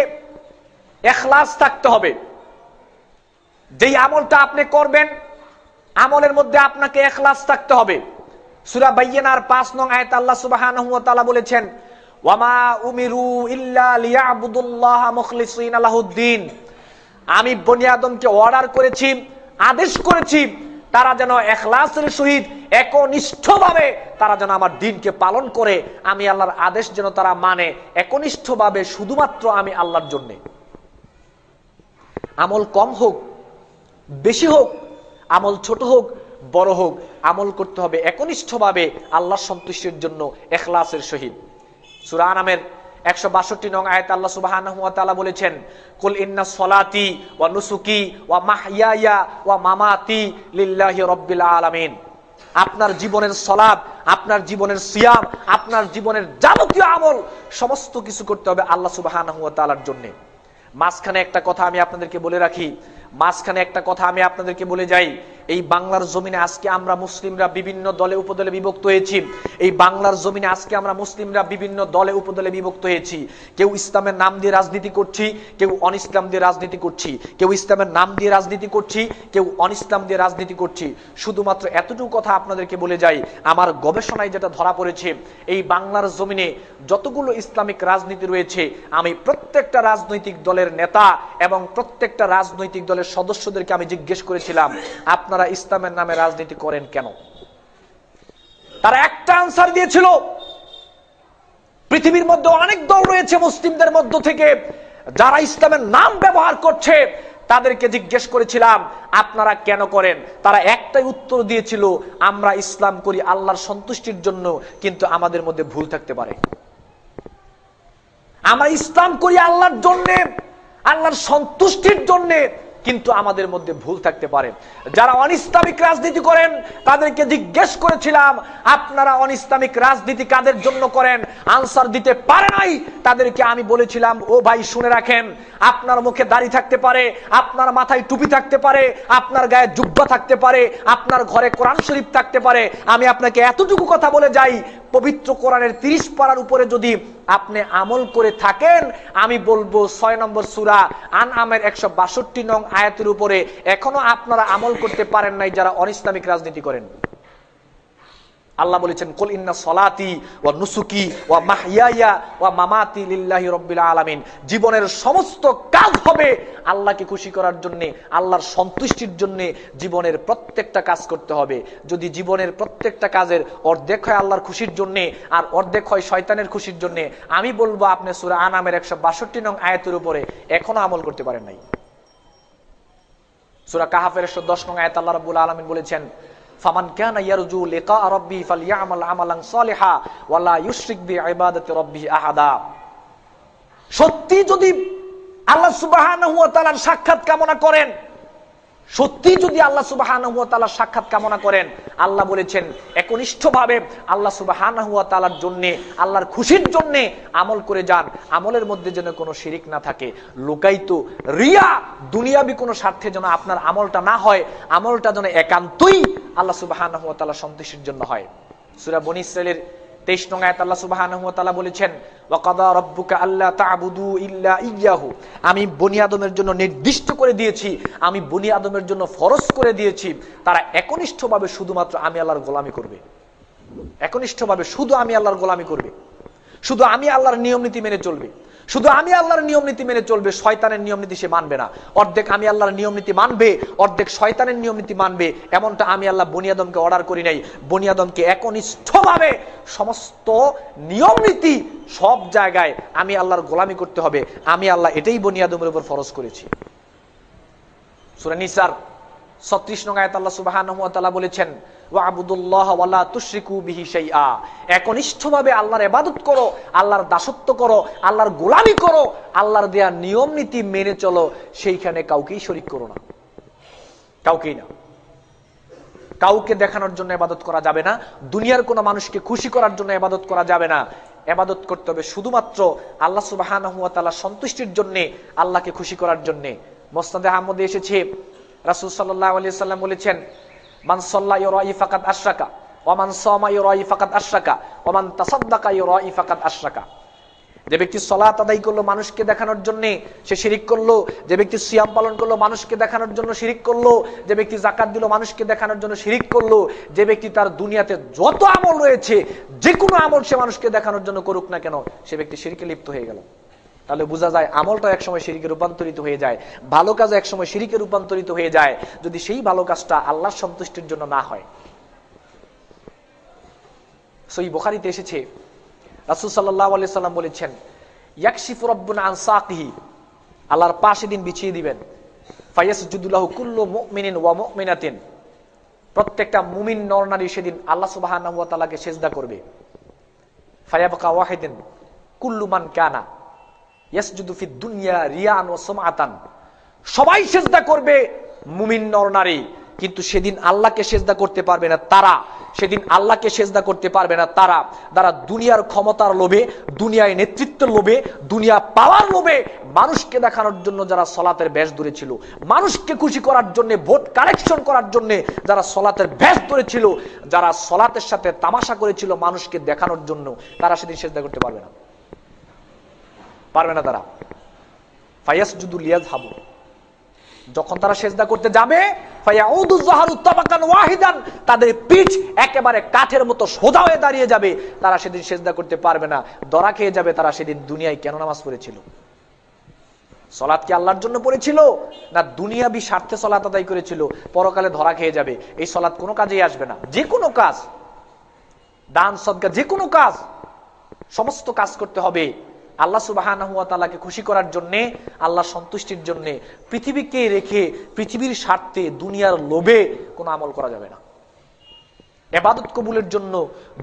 Speaker 2: ইখলাস থাকতে হবে। যেই আমলটা আপনি করবেন আমলের মধ্যে আপনাকে ইখলাস থাকতে হবে। সূরা বাইয়িনার 5 নং আয়াতে আল্লাহ সুবহানাহু ওয়া তাআলা বলেছেন, ওয়ামা উমিরু ইল্লা লিয়াবুদুল্লাহা মুখলিসিনা লাহুদ্দিন, আমি বনি আদমকে অর্ডার করেছি, আদেশ করেছি, তারা যেন ইখলাসের সহিত একনিষ্ঠভাবে তারা যেন আমার দ্বীনকে পালন করে, আমি আল্লাহর আদেশ যেন তারা মানে একনিষ্ঠভাবে শুধুমাত্র আমি আল্লাহর জন্য। আমল কম হোক বেশি হোক, আমল ছোট হোক বড় হোক, আমল করতে হবে একনিষ্ঠভাবে আল্লাহর সন্তুষ্টির জন্য ইখলাসের সহিত। সূরা আনামের 162 নং আয়াতে আল্লাহ সুবহানাহু ওয়া তাআলা বলেছেন, কুল ইন্না সলাতি ওয়া নুসুকি ওয়া মাহইয়ায়া ওয়া মামাতি লিল্লাহি রাব্বিল আলামিন। আপনার জীবনের সালাত, আপনার জীবনের সিয়াম, আপনার জীবনের যাবতীয় আমল সমস্ত কিছু করতে হবে আল্লাহ সুবহানাহু ওয়া তাআলার জন্য। মাঝখানে একটা কথা আমি আপনাদেরকে বলে রাখি, বলে যাই, এই বাংলার জমিনে আজকে আমরা মুসলিমরা বিভিন্ন দলে উপদলে বিভক্ত হয়েছি। কেউ ইসলামের নাম দিয়ে রাজনীতি করছি, কেউ অনিসলাম দিয়ে রাজনীতি করছি, কেউ ইসলামের নাম দিয়ে রাজনীতি করছি, কেউ অনিসলাম দিয়ে রাজনীতি করছি। শুধুমাত্র এতটুকু কথা আপনাদেরকে বলে যাই, আমার গবেষণায় যেটা ধরা পড়েছে, এই বাংলার জমিনে যতগুলো ইসলামিক রাজনীতি রয়েছে, আমি প্রত্যেকটা রাজনৈতিক দলের নেতা এবং প্রত্যেকটা রাজনৈতিক দলের সদস্যদেরকে আমি জিজ্ঞেস করেছিলাম, আপনারা ইসলামের নামে রাজনীতি করেন কেন? তারা একটা আনসার দিয়েছিল, পৃথিবীর মধ্যে অনেক দল রয়েছে মুসলিমদের মধ্য থেকে যারা ইসলামের নাম ব্যবহার করছে, তাদেরকে জিজ্ঞেস করেছিলাম আপনারা কেন করেন? তারা একটাই উত্তর দিয়েছিল, আমরা ইসলাম করি আল্লাহর সন্তুষ্টির জন্য, কিন্তু আমাদের মধ্যে ভুল থাকতে পারে। আমরা ইসলাম করি আল্লাহর জন্য, আল্লাহর সন্তুষ্টির জন্য, কিন্তু আমাদের মধ্যে ভুল থাকতে পারে। যারা অনিসলামিক রাজনীতি করেন তাদেরকে জিজ্ঞেস করেছিলাম আপনারা অনিসলামিক রাজনীতি কাদের জন্য করেন? আনসার দিতে পারে নাই। তাদেরকে আমি বলেছিলাম, ও ভাই শুনে রাখেন, আপনার মুখে দাড়ি থাকতে পারে, আপনার মাথায় টুপি থাকতে পারে, আপনার গায়ে জুব্বা থাকতে পারে, আপনার ঘরে কোরআন শরীফ থাকতে পারে, আমি আপনাকে এতটুকু কথা বলে যাই, পবিত্র কোরআনের 30 পারার উপরে যদি আপনি আমল করে থাকেন, আমি বলবো 6 নম্বর সূরা আনআমের 162 নং আয়াতের উপরে এখনো আপনারা আমল করতে পারেন নাই যারা অনিসলামিক রাজনীতি করেন। আল্লাহ বলেছেন, কুল ইন্না সলাতি ওয়া নুসুকি ওয়া মাহইয়ায়া ওয়া মামাতি লিল্লাহি রাব্বিল আলামিন। জীবনের সমস্ত কাজ হবে আল্লাহকে খুশি করার জন্য, আল্লাহর সন্তুষ্টির জন্য। জীবনের প্রত্যেকটা কাজ করতে হবে। যদি জীবনের প্রত্যেকটা কাজের অর্ধেক হয় আল্লাহর খুশির জন্য আর অর্ধেক হয় শয়তানের খুশির জন্য, আমি বলবো আপনি সূরা আনআমের 162 নং আয়াতের উপরে এখনো আমল করতে পারেন নাই। সূরা কাহাফের 110 নং আয়াতে আল্লাহ রাব্বুল আলামিন বলেছেন, ফামান কানা ইয়ারজু লিকা রাব্বি ফালইয়ামাল আমালান সালিহা ওয়া লা ইউশরিক বিইবাদাতি রাব্বিহি আহাদা। সত্যি যদি আল্লাহ সুবহানাহু ওয়া তাআলার সাক্ষাৎ কামনা করেন, সত্যি যদি আল্লাহ সুবহানাহু ওয়া তাআলার সাক্ষাৎ কামনা করেন, আল্লাহ বলেছেন একনিষ্ঠভাবে আল্লাহ সুবহানাহু ওয়া তাআলার জন্য, আল্লাহর খুশির জন্য আমল করে যান। আমলের মধ্যে যেন কোনো শিরিক না থাকে, লুকায়িত রিয়া দুনিয়াবি কোনো স্বার্থে যেন আপনার আমলটা না হয়, আমলটা যেন একান্তই আল্লাহ সুবহানাহু ওয়া তাআলার সন্তুষ্টির জন্য হয়। সূরা বনী ইসরাঈলের 23 নং আয়াতে আল্লাহ সুবহানাহু ওয়া তাআলা বলেছেন, ওয়া কাদা রাব্বুকা আল্লা তা'বুদু ইল্লা ইয়্যাহু। আমি বনি আদমের জন্য নির্দিষ্ট করে দিয়েছি, আমি বনি আদমের জন্য ফরজ করে দিয়েছি, তারা একনিষ্ঠভাবে শুধুমাত্র আমি আল্লাহর গোলামি করবে। একনিষ্ঠভাবে শুধু আমি আল্লাহর গোলামি করবে, শুধু আমি আল্লাহর নিয়ম নীতি মেনে চলবে, শুধু আমি আল্লাহর নিয়ম নীতি মেনে চলবে। শয়তানের নিয়ম নীতি সে মানবে না। অর্ধেক আমি আল্লাহর নিয়ম নীতি মানবে, অর্ধেক শয়তানের নিয়ম নীতি মানবে। এমনটা আমি আল্লাহ বনি আদমকে অর্ডার করি নাই। বনি আদমকে একনিষ্ঠভাবে সমস্ত নিয়ম নীতি সব জায়গায় আমি আল্লাহর গোলামি করতে হবে। আমি আল্লাহ এটাই বনি আদমের উপর ফরজ করেছি। সূরা নিসার 36 নং আয়াতে আল্লাহ সুবহানাহু ওয়া তাআলা বলেছেন, ওয়া'বুদুল্লাহ ওয়া লা তুশরিকু বিহি শাইআ। একনিষ্ঠভাবে আল্লাহর ইবাদত করো, আল্লাহর দাসত্ব করো, আল্লাহর গোলামি করো, আল্লাহর দেয়া নিয়ম নীতি মেনে চলো, সেইখানে কাউকেই শরীক করো না, কাউকেই না। কাউকে দেখানোর জন্য ইবাদত করা যাবে না, দুনিয়ার কোনো মানুষকে খুশি করার জন্য ইবাদত করা যাবে না। ইবাদত করতে হবে শুধুমাত্র আল্লাহ সুবহানাহু ওয়া তাআলার সন্তুষ্টির জন্য, আল্লাহকে খুশি করার জন্য। মুসনাদে আহমদে এসেছে, রাসূল সাল্লাল্লাহু আলাইহি সাল্লাম বলেছেন, মান সাল্লা ইউরাই ফাকাদ আশরাকা ওয়া মান সামা ইউরাই ফাকাদ আশরাকা ওয়া মান তাসাদদাকা ইউরাই ফাকাদ আশরাকা। যে ব্যক্তি সালাত আদায় করলো মানুষকে দেখানোর জন্য, সে শিরিক করলো। যে ব্যক্তি সিয়াম পালন করলো মানুষকে দেখানোর জন্য, শিরিক করলো। যে ব্যক্তি যাকাত দিল মানুষকে দেখানোর জন্য, শিরিক করলো। যে ব্যক্তি তার দুনিয়াতে যত আমল রয়েছে, যে কোনো আমল সে মানুষকে দেখানোর জন্য করুক না কেন, সে ব্যক্তি শিরকে লিপ্ত হয়ে গেল। তাহলে বোঝা যায় আমলটা একসময় শিরকে রূপান্তরিত হয়ে যায়, ভালো কাজ একসময় শিরকে রূপান্তরিত হয়ে যায়, যদি সেই ভালো কাজটা আল্লাহর সন্তুষ্টির জন্য না হয়। সহিহ বুখারীতে এসেছে, রাসূল সাল্লাল্লাহু আলাইহি সাল্লাম বলেছেন, ইয়াকশিফু রাব্বুনা আন সাকিহি, আল্লাহর পা সেদিন বিছিয়ে দিবেন, ফায়াসজুদু লাহু কুল্লু মুমিনিন ওয়া মুমিনাতিন, প্রত্যেকটা মুমিন নর নারী সেদিন আল্লাহ সুবহানাহু ওয়া তাআলাকে সিজদা করবে। ফায়াবকা ওয়াহিদিন কুল্লু মান কানা ইয়াসজুদু ফিদ দুনিয়া রিয়ান ওয়া সুমআতান, সবাই সিজদা করবে মুমিন নর নারী, কিন্তু সেদিন আল্লাহকে সিজদা করতে পারবে না তারা, সেদিন আল্লাহকে সিজদা করতে পারবে না তারা যারা দুনিয়ার ক্ষমতার লোভে, দুনিয়ায় নেতৃত্বের লোভে, দুনিয়া পাওয়ার লোভে, মানুষকে দেখানোর জন্য যারা সলাতের বেশ ধরেছিল, মানুষকে খুশি করার জন্য, ভোট কালেকশন করার জন্য যারা সলাতের বেশ ধরেছিল, যারা সলাতের সাথে তামাশা করেছিল মানুষকে দেখানোর জন্য, তারা সেদিন সিজদা করতে পারবে না, পারবে না তারা। ফায়াসজুদু লিয়াযহাবু, যখন তারা সিজদা করতে যাবে, ফায়াউদু যাহরু তাবাকান ওয়াহিদান, তাদের পিঠ একেবারে কাঠের মতো সোজা হয়ে দাঁড়িয়ে যাবে, তারা সেদিন সিজদা করতে পারবে না, ধরা খেয়ে যাবে তারা সেদিন দুনিয়ায় কেন নামাজ পড়েছিল। সালাত কি আল্লাহর জন্য পড়েছিল না দুনিয়াবি স্বার্থে সালাত আদায় করেছিল? পরকালে ধরা খেয়ে যাবে। এই সালাত কোনো কাজেই আসবে না। যে কোনো কাজ, দান সদকা, যে কোনো কাজ, সমস্ত কাজ করতে হবে আল্লাহ সুবহানাহু ওয়া তাআলাকে খুশি করার জন্য, আল্লাহর সন্তুষ্টির জন্য। পৃথিবীকে রেখে, পৃথিবীর স্বার্থে, দুনিয়ার লোভে কোনো আমল করা যাবে না। ইবাদত কবুলের জন্য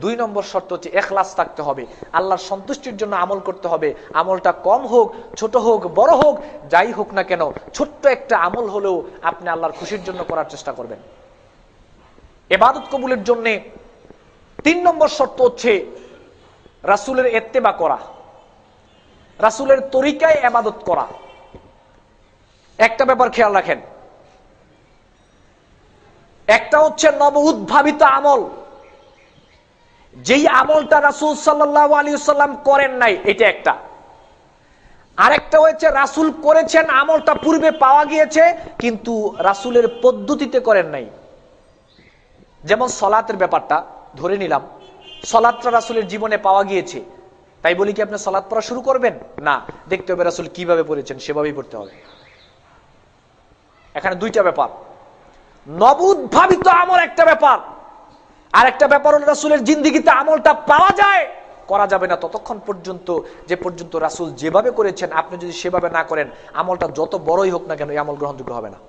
Speaker 2: 2 নম্বর শর্ত হচ্ছে ইখলাস থাকতে হবে। আল্লাহর সন্তুষ্টির জন্য আমল করতে হবে। আমলটা কম হোক, ছোট হোক, বড় হোক, যাই হোক না কেন, ছোট্ট একটা আমল হলেও আপনি আল্লাহর খুশির জন্য করার চেষ্টা করবেন। ইবাদত কবুলের জন্য 3 নম্বর শর্ত হচ্ছে রাসূলের ইত্তেবা করা, রাসূলের তরিকায় ইবাদত করা। একটা ব্যাপার খেয়াল রাখেন, একটা হচ্ছে নব উদ্ভাবিত আমল, যেই আমলটা রাসূল সাল্লাল্লাহু আলাইহি ওয়াসাল্লাম করেন নাই, এটা একটা। আরেকটা হচ্ছে রাসূল করেছেন, আমলটা পূর্বে পাওয়া গিয়েছে কিন্তু রাসূলের পদ্ধতিতে করেন নাই। যেমন সালাতের ব্যাপারটা ধরে নিলাম, সালাতটা রাসূলের জীবনে পাওয়া গিয়েছে, তাই বলি কি আপনি সালাত পড়া শুরু করবেন? না, দেখতে হবে রাসূল কিভাবে পড়েছেন, সেভাবেই পড়তে হবে। এখানে 2টা ব্যাপার, নবউদ্ভাবিত আমল একটা ব্যাপার, আর একটা ব্যাপার হলো রাসূলের জিন্দেগিতে আমলটা পাওয়া যায়, করা যাবে না ততক্ষণ পর্যন্ত যে পর্যন্ত রাসূল যেভাবে করেছেন আপনি যদি সেভাবে না করেন, আমলটা যত বড়ই হোক না কেন এই আমল গ্রহণযোগ্য হবে না।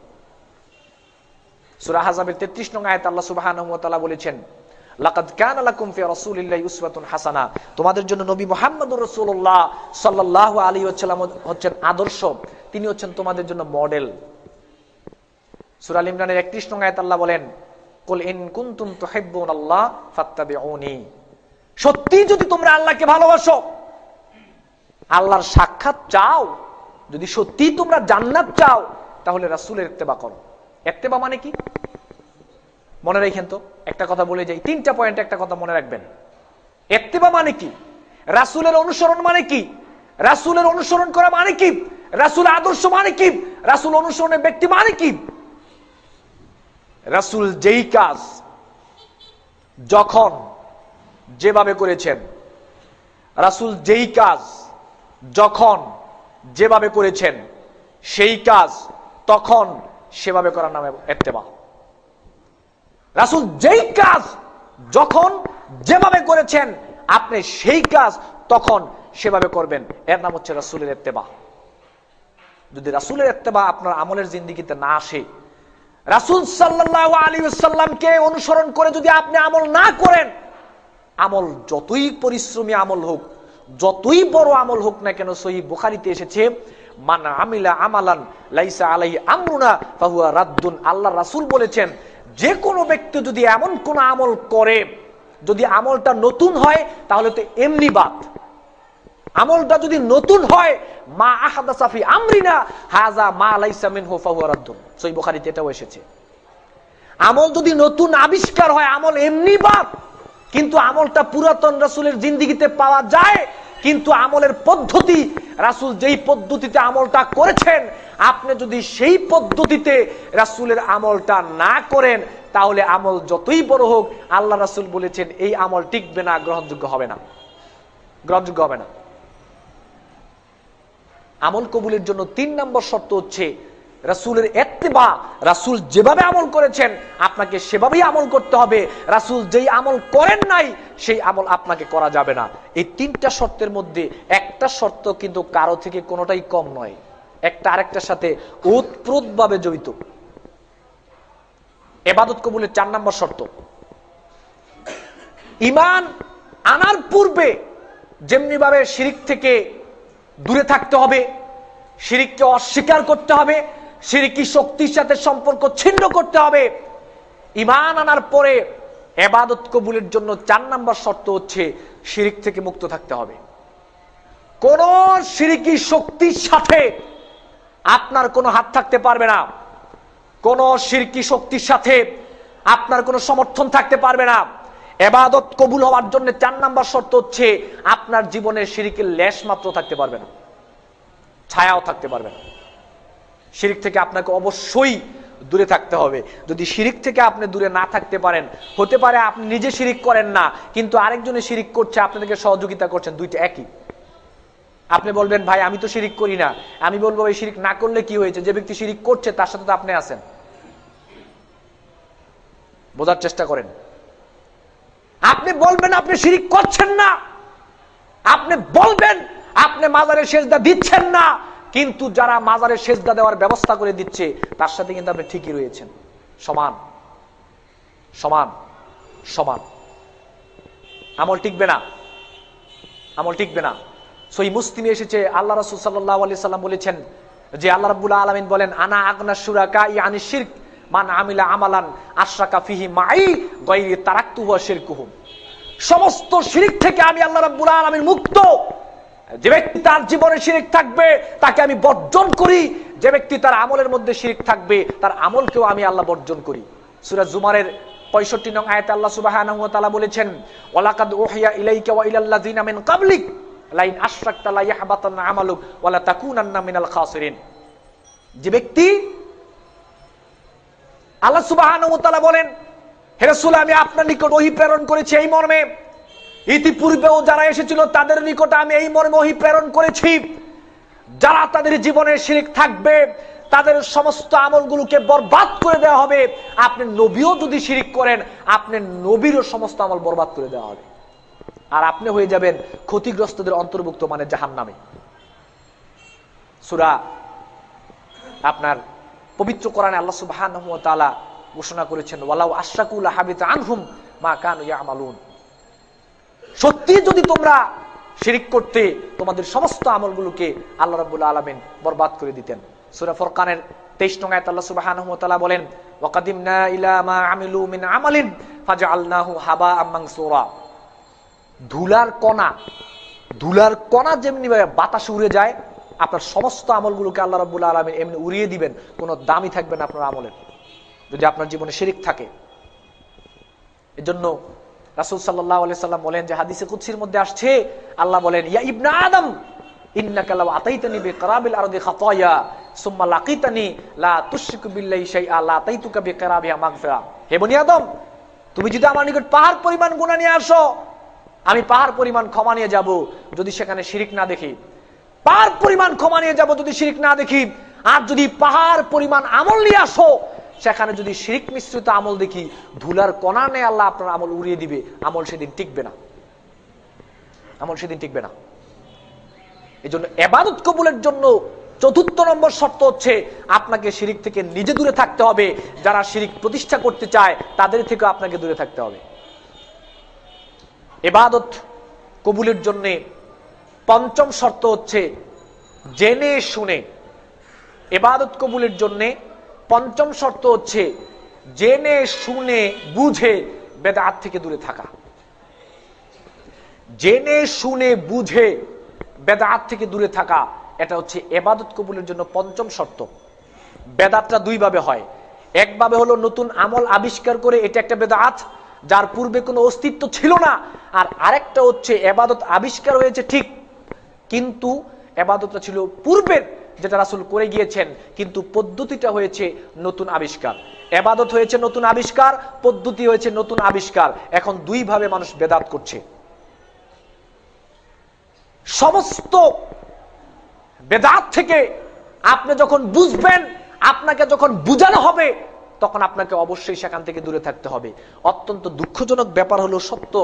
Speaker 2: সূরা আহজাবের 33 নং আয়াতে আল্লাহ সুবহানাহু ওয়া তাআলা বলেছেন, লাকাদ কানা লাকুম ফি রাসূলিল্লাহি উসওয়াতুন হাসানা, তোমাদের জন্য নবী মুহাম্মদুর রাসূলুল্লাহ সাল্লাল্লাহু আলাইহি ওয়াসাল্লাম হচ্ছেন আদর্শ, তিনি হচ্ছেন তোমাদের জন্য মডেল। সূরা আল ইমরানের 31 নং আয়াতে আল্লাহ বলেন, কুল ইন কুনতুম তুহিব্বুনাল্লাহ ফাত্তাবিউনি, সত্যি যদি তোমরা আল্লাহকে ভালোবাসো, আল্লাহর সাক্ষাৎ চাও, যদি সত্যি তোমরা জান্নাত চাও, তাহলে রাসূলের ইত্তেবা করো। ইত্তেবা মানে কি মনে রাখেন তো, একটা কথা বলে যাই, 3টা পয়েন্ট একটা কথা মনে রাখবেন। ইত্তেবা মানে কি? রাসূলের অনুসরণ মানে কি? রাসূলের অনুসরণ করা মানে কি? রাসূল আদর্শ মানে কি? রাসূল অনুসরণের ব্যক্তি মানে কি? রাসূল যেই কাজ যখন যেভাবে করেছেন, রাসূল যেই কাজ যখন যেভাবে করেছেন, সেই কাজ তখন সেভাবে করার নামে ইত্তেবা। রাসূল যেই কাজ যখন যেভাবে করেছেন, আপনি সেই কাজ তখন সেভাবে করবেন, এর নাম হচ্ছে রাসূলের ইত্তেবা। যদি রাসূলের ইত্তেবা আপনার আমলের জিন্দেগিতে না আসে, রাসূল সাল্লাল্লাহু আলাইহি ওয়াসাল্লামকে অনুসরণ করে যদি আপনি আমল না করেন, আমল যতই পরিশ্রমী আমল হোক, যতই বড় আমল হোক না কেন, সহিহ বুখারীতে এসেছে, মান আমিলা আমালান লাইসা আলাইহি আমরুনা ফাহুয়া রাদ্দুন। আল্লাহ রাসূল বলেছেন, যে কোনো ব্যক্তি যদি এমন কোন আমল করে, যদি আমলটা নতুন হয় তাহলে তো এমনি বাদ। আমলটা যদি নতুন হয়, মা আহাদাসা ফি আমরিনা হাযা মা লাইসা মিনহু ফাহুয়া রাদ্দুন, সহিহ বুখারীতে এটাও এসেছে। আমল যদি নতুন আবিষ্কার হয়, আমল এমনি বাদ। কিন্তু আমলটা পুরাতন রাসূলের জিন্দেগিতে পাওয়া যায়, কিন্তু আমলের পদ্ধতি, রাসূল যেই পদ্ধতিতে আমলটা করেছেন, আপনি যদি সেই পদ্ধতিতে রাসূলের আমলটা না করেন, তাহলে আমল যতই বড় হোক, আল্লাহ রাসূল বলেছেন এই আমল টিকবে না, গ্রহণযোগ্য হবে না, গ্রহণযোগ্য হবে না। আমল কবুলের জন্য 3 নম্বর শর্ত হচ্ছে রাসূলের ইত্তেবা। রাসূল যেভাবে আমল করেছেন আপনাকে সেভাবেই আমল করতে হবে। রাসূল যেই আমল করেন নাই সেই আমল আপনাকে করা যাবে না। এই 3টা শর্তের মধ্যে একটা শর্ত কিন্তু কারো থেকে কোনোটাই কম নয়, একটা আরেকটার সাথে ওতপ্রোতভাবে জড়িত। ইবাদত কবুলের 4 নম্বর শর্ত, ঈমান আনার পূর্বে যেমনি ভাবে শিরিক থেকে দূরে থাকতে হবে, শিরিককে অস্বীকার করতে হবে, শিরকি শক্তির সাথে সম্পর্ক ছিন্ন করতে হবে, ঈমান আনার পরে ইবাদত কবুলের জন্য 4 নম্বর শর্ত হচ্ছে শিরিক থেকে মুক্ত থাকতে হবে। কোন শিরকি শক্তির সাথে আপনার কোনো হাত থাকতে পারবে না, কোন শিরকি শক্তির সাথে আপনার কোনো সমর্থন থাকতে পারবে না। ইবাদত কবুল হওয়ার জন্য 4 নম্বর শর্ত হচ্ছে আপনার জীবনে শিরকের লেশ মাত্র থাকতে পারবে না, ছায়াও থাকতে পারবে না। শিরিক থেকে আপনাকে অবশ্যই দূরে থাকতে হবে। যদি শিরিক থেকে আপনি দূরে না থাকতে পারেন, হতে পারে আপনি নিজে শিরিক করেন না, কিন্তু আরেকজনে শিরিক করছে, আপনাদেরকে সহযোগিতা করছেন, দুইটা একই। আপনি বলবেন ভাই আমি তো শিরিক করি না, আমি বলবো ভাই শিরিক না করলে কি হয়েছে, যে ব্যক্তি শিরিক করছে তার সাথে তো আপনি আছেন। বোঝার চেষ্টা করেন। আপনি বলবেন আপনি শিরিক করছেন না, আপনি বলবেন আপনি মাজারে সেজদা দিচ্ছেন না, কিন্তু যারা মাজারে সেজদা দেওয়ার ব্যবস্থা করে দিচ্ছে তার সাথে কিন্তু আপনি ঠিকই রয়েছেন, সমান সমান সমান। আমল টিকবে না, আমল টিকবে না। সহিহ মুসলিমে এসেছে আল্লাহ রাসূল সাল্লাল্লাহু আলাইহি সাল্লাম বলেছেন যে আল্লাহ রাব্বুল আলামিন বলেন আনা আগনা শুরাকা ইয়ানি শিরক মান আমিলা আমালান আশরাকা ফিহি মাই গায়রি তারাকতুহু ওয়া শিরকুহুম। সমস্ত শিরক থেকে আমি আল্লাহ রাব্বুল আলামিন মুক্ত। যে ব্যক্তি তার জীবনে শিরক থাকবে তাকে আমি বর্জন করি, যে ব্যক্তি তার আমলের মধ্যে শিরক থাকবে তার আমলকেও আমি আল্লাহ বর্জন করি। সূরা জুমারের 65 নং আয়াতে আল্লাহ সুবহানাহু ওয়া তাআলা বলেছেন ওয়ালাকাদ উহিয়া ইলাইকা ওয়া ইলাল্লাযিনা মিন ক্বাবলিক লাইন আশরাকতা লা ইয়াহবাতান্না আমালুক ওয়া লা তাকুনান্না মিনাল খাসিরিন। যে ব্যক্তি আল্লাহ সুবহানাহু ওয়া তাআলা বলেন হে রাসূল আমি আপনার নিকট ওহী প্রেরণ করেছি এই মর্মে, ইতিপূর্বেও যারা এসেছিল তাদের নিকট আমি এই মর্মে ওহী প্রেরণ করেছি, যারা তাদের জীবনে শিরক থাকবে তাদের সমস্ত আমলগুলোকে বরবাদ করে দেওয়া হবে। আপনি নবীও যদি শিরক করেন আপনি নবীরও সমস্ত আমল বরবাদ করে দেওয়া হবে, আর আপনি হয়ে যাবেন ক্ষতিগ্রস্তদের অন্তর্ভুক্ত, মানে জাহান্নামে। সূরা আপনার পবিত্র কোরআনে আল্লাহ সুবহানাহু ওয়া তাআলা ঘোষণা করেছেন ওয়ালাউ আশরাকু লাহাবিতা আনহুম মা কানু ইয়ামালুন। সত্যি যদি তোমরা শিরক করতে তোমাদের সমস্ত আমলগুলোকে আল্লাহ রাব্বুল আলামিন বরবাদ করে দিতেন। সূরা ফুরকানের 23 নং আয়াতে আল্লাহ সুবহানাহু ওয়া তাআলা বলেন ওয়াকাদিমনা ইলা মা আমিলু মিন আমালিন ফাজআলনাহু হাবাআম মানসুরা। ধুলার কণা যেমনি ভাবে বাতাসে উড়ে যায়, আপনার সমস্ত আমলগুলোকে আল্লাহ রাব্বুল আলামিন এমনি উড়িয়ে দিবেন, কোনো দামই থাকবে না আপনার আমলের, যদি আপনার জীবনে শিরক থাকে। এজন্য রাসূল সাল্লাল্লাহু আলাইহি সাল্লাম বলেন যে হাদিসে কুদসির মধ্যে আসছে আল্লাহ বলেন ইয়া ইবনা আদম ইন্নাকা লাউ আতাইতানি বিকরাবিল আরদি খাতায়া সুম্মা লাকিতানি লা তুশরিকু বিল্লাহি শাইআ লা আতাইতুকা বিকরাবিহা মাগফিরা। হে বনি আদম, তুমি যদি আমার নিকট পাহাড় পরিমাণ গুনাহ নিয়ে আসো, আমি পাহাড় পরিমাণ ক্ষমা নিয়ে যাব যদি সেখানে শিরক না দেখি, পাহাড় পরিমাণ ক্ষমা নিয়ে যাব যদি শিরক না দেখি। আর যদি পাহাড় পরিমাণ আমল নিয়ে আসো, সেখানে যদি শিরক মিশ্রিত আমল দেখি, ধুলার কণা নিয়ে আল্লাহ আপনার আমল উড়িয়ে দিবে, আমল সেদিন টিকবে না, আমল সেদিন টিকবে না। এই জন্য ইবাদত কবুলের জন্য 4র্থ নম্বর শর্ত হচ্ছে আপনাকে শিরক থেকে নিজে দূরে থাকতে হবে, যারা শিরক প্রতিষ্ঠা করতে চায় তাদের থেকে আপনাকে দূরে থাকতে হবে। ইবাদত কবুলের জন্য 5ম শর্ত হচ্ছে জেনে শুনে। ইবাদত কবুলের জন্য 5ম শর্ত হচ্ছে জেনে শুনে বুঝে বেদাত থেকে দূরে থাকা। জেনে শুনে বুঝে বেদাত থেকে দূরে থাকা, এটা হচ্ছে ইবাদত কবুলের জন্য 5ম শর্ত। বেদাতটা 2 ভাবে হয়। এক ভাবে হলো নতুন আমল আবিষ্কার করে এটা একটা বেদাত, যার পূর্বে কোনো অস্তিত্ব ছিল না। আর আরেকটা হচ্ছে ইবাদত আবিষ্কার হয়েছে ঠিক, কিন্তু ইবাদতটা ছিল পূর্বের যেটা রাসূল করে গিয়েছেন, কিন্তু পদ্ধতিটা হয়েছে নতুন আবিষ্কার। ইবাদত হয়েছে নতুন আবিষ্কার, পদ্ধতি হয়েছে নতুন আবিষ্কার। এখন 2 ভাবে মানুষ বেদাত করছে। সমস্ত বেদাত থেকে আপনি যখন বুঝবেন, আপনাকে যখন বুঝানো হবে, তখন আপনাকে অবশ্যই সেখান থেকে দূরে থাকতে হবে। অত্যন্ত দুঃখজনক ব্যাপার হলো সত্য,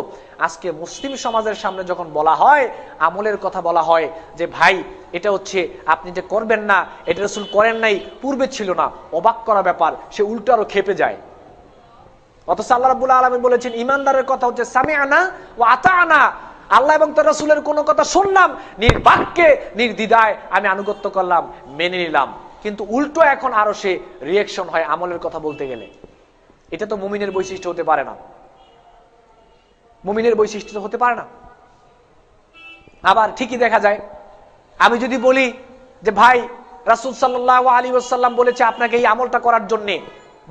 Speaker 2: আজকে মুসলিম সমাজের সামনে যখন বলা হয়, আমলের কথা বলা হয় যে ভাই এটা হচ্ছে আপনি যে করবেন না, এটা রাসূল করেন নাই, পূর্বে ছিল না, অবাক করা ব্যাপার, সে উল্টো আরো খেপে যায়। অথচ আল্লাহ রাব্বুল আলামিন বলেছেন ইমানদারের কথা হচ্ছে সামিআনা ওয়া আতানা, আল্লাহ এবং তার রাসূলের কোনো কথা শুনলাম, নির্বাক্যে নির্দ্বিধায় আমি আনুগত্য করলাম, মেনে নিলাম। কিন্তু উল্টো এখন আরো সে রিঅ্যাকশন হয় আমলের কথা বলতে গেলে। এটা তো মুমিনের বৈশিষ্ট্য হতে পারে না, মুমিনের বৈশিষ্ট্য হতে পারে না। আবার ঠিকই দেখা যায়, আমি যদি বলি যে ভাই রাসূল সাল্লাল্লাহু আলাইহি ওয়াসাল্লাম বলেছে আপনাকে এই আমলটা করার জন্য,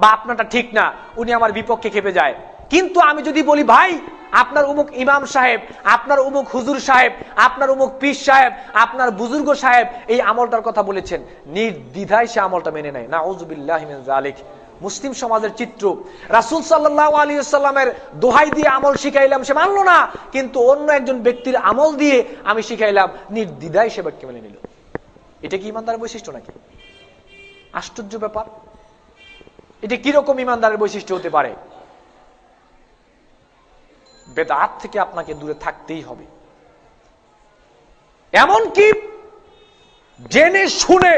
Speaker 2: বা আপনারটা ঠিক না, উনি আমার বিপক্ষে খেপে যায়। কিন্তু আমি যদি বলি ভাই আপনার অমুক ইমাম সাহেব, আপনার অমুক হুজুর সাহেব, আপনার অমুক পীর সাহেব, আপনার বুজুর্গ সাহেব এই আমলটার কথা বলেছেন, নির্দ্বিধায় সে আমলটা মেনে নেয়। নাউযুবিল্লাহি মিন যালিক। মুসলিম সমাজের চিত্র, রাসূল সাল্লাল্লাহু আলাইহি ওয়াসাল্লামের দোহাই দিয়ে আমল শিখাইলাম, সে মানলো না, কিন্তু অন্য একজন ব্যক্তির আমল দিয়ে আমি শিখাইলাম, নির্দ্বিধায় সে বাক্য মেনে নিল। এটা কি ইমানদারের বৈশিষ্ট্য নাকি? আশ্চর্য ব্যাপার। এটা কিরকম ইমানদারের বৈশিষ্ট্য হতে পারে? বেদাত থেকে আপনাকে দূরে থাকতেই হবে। এমনকি জেনে শুনে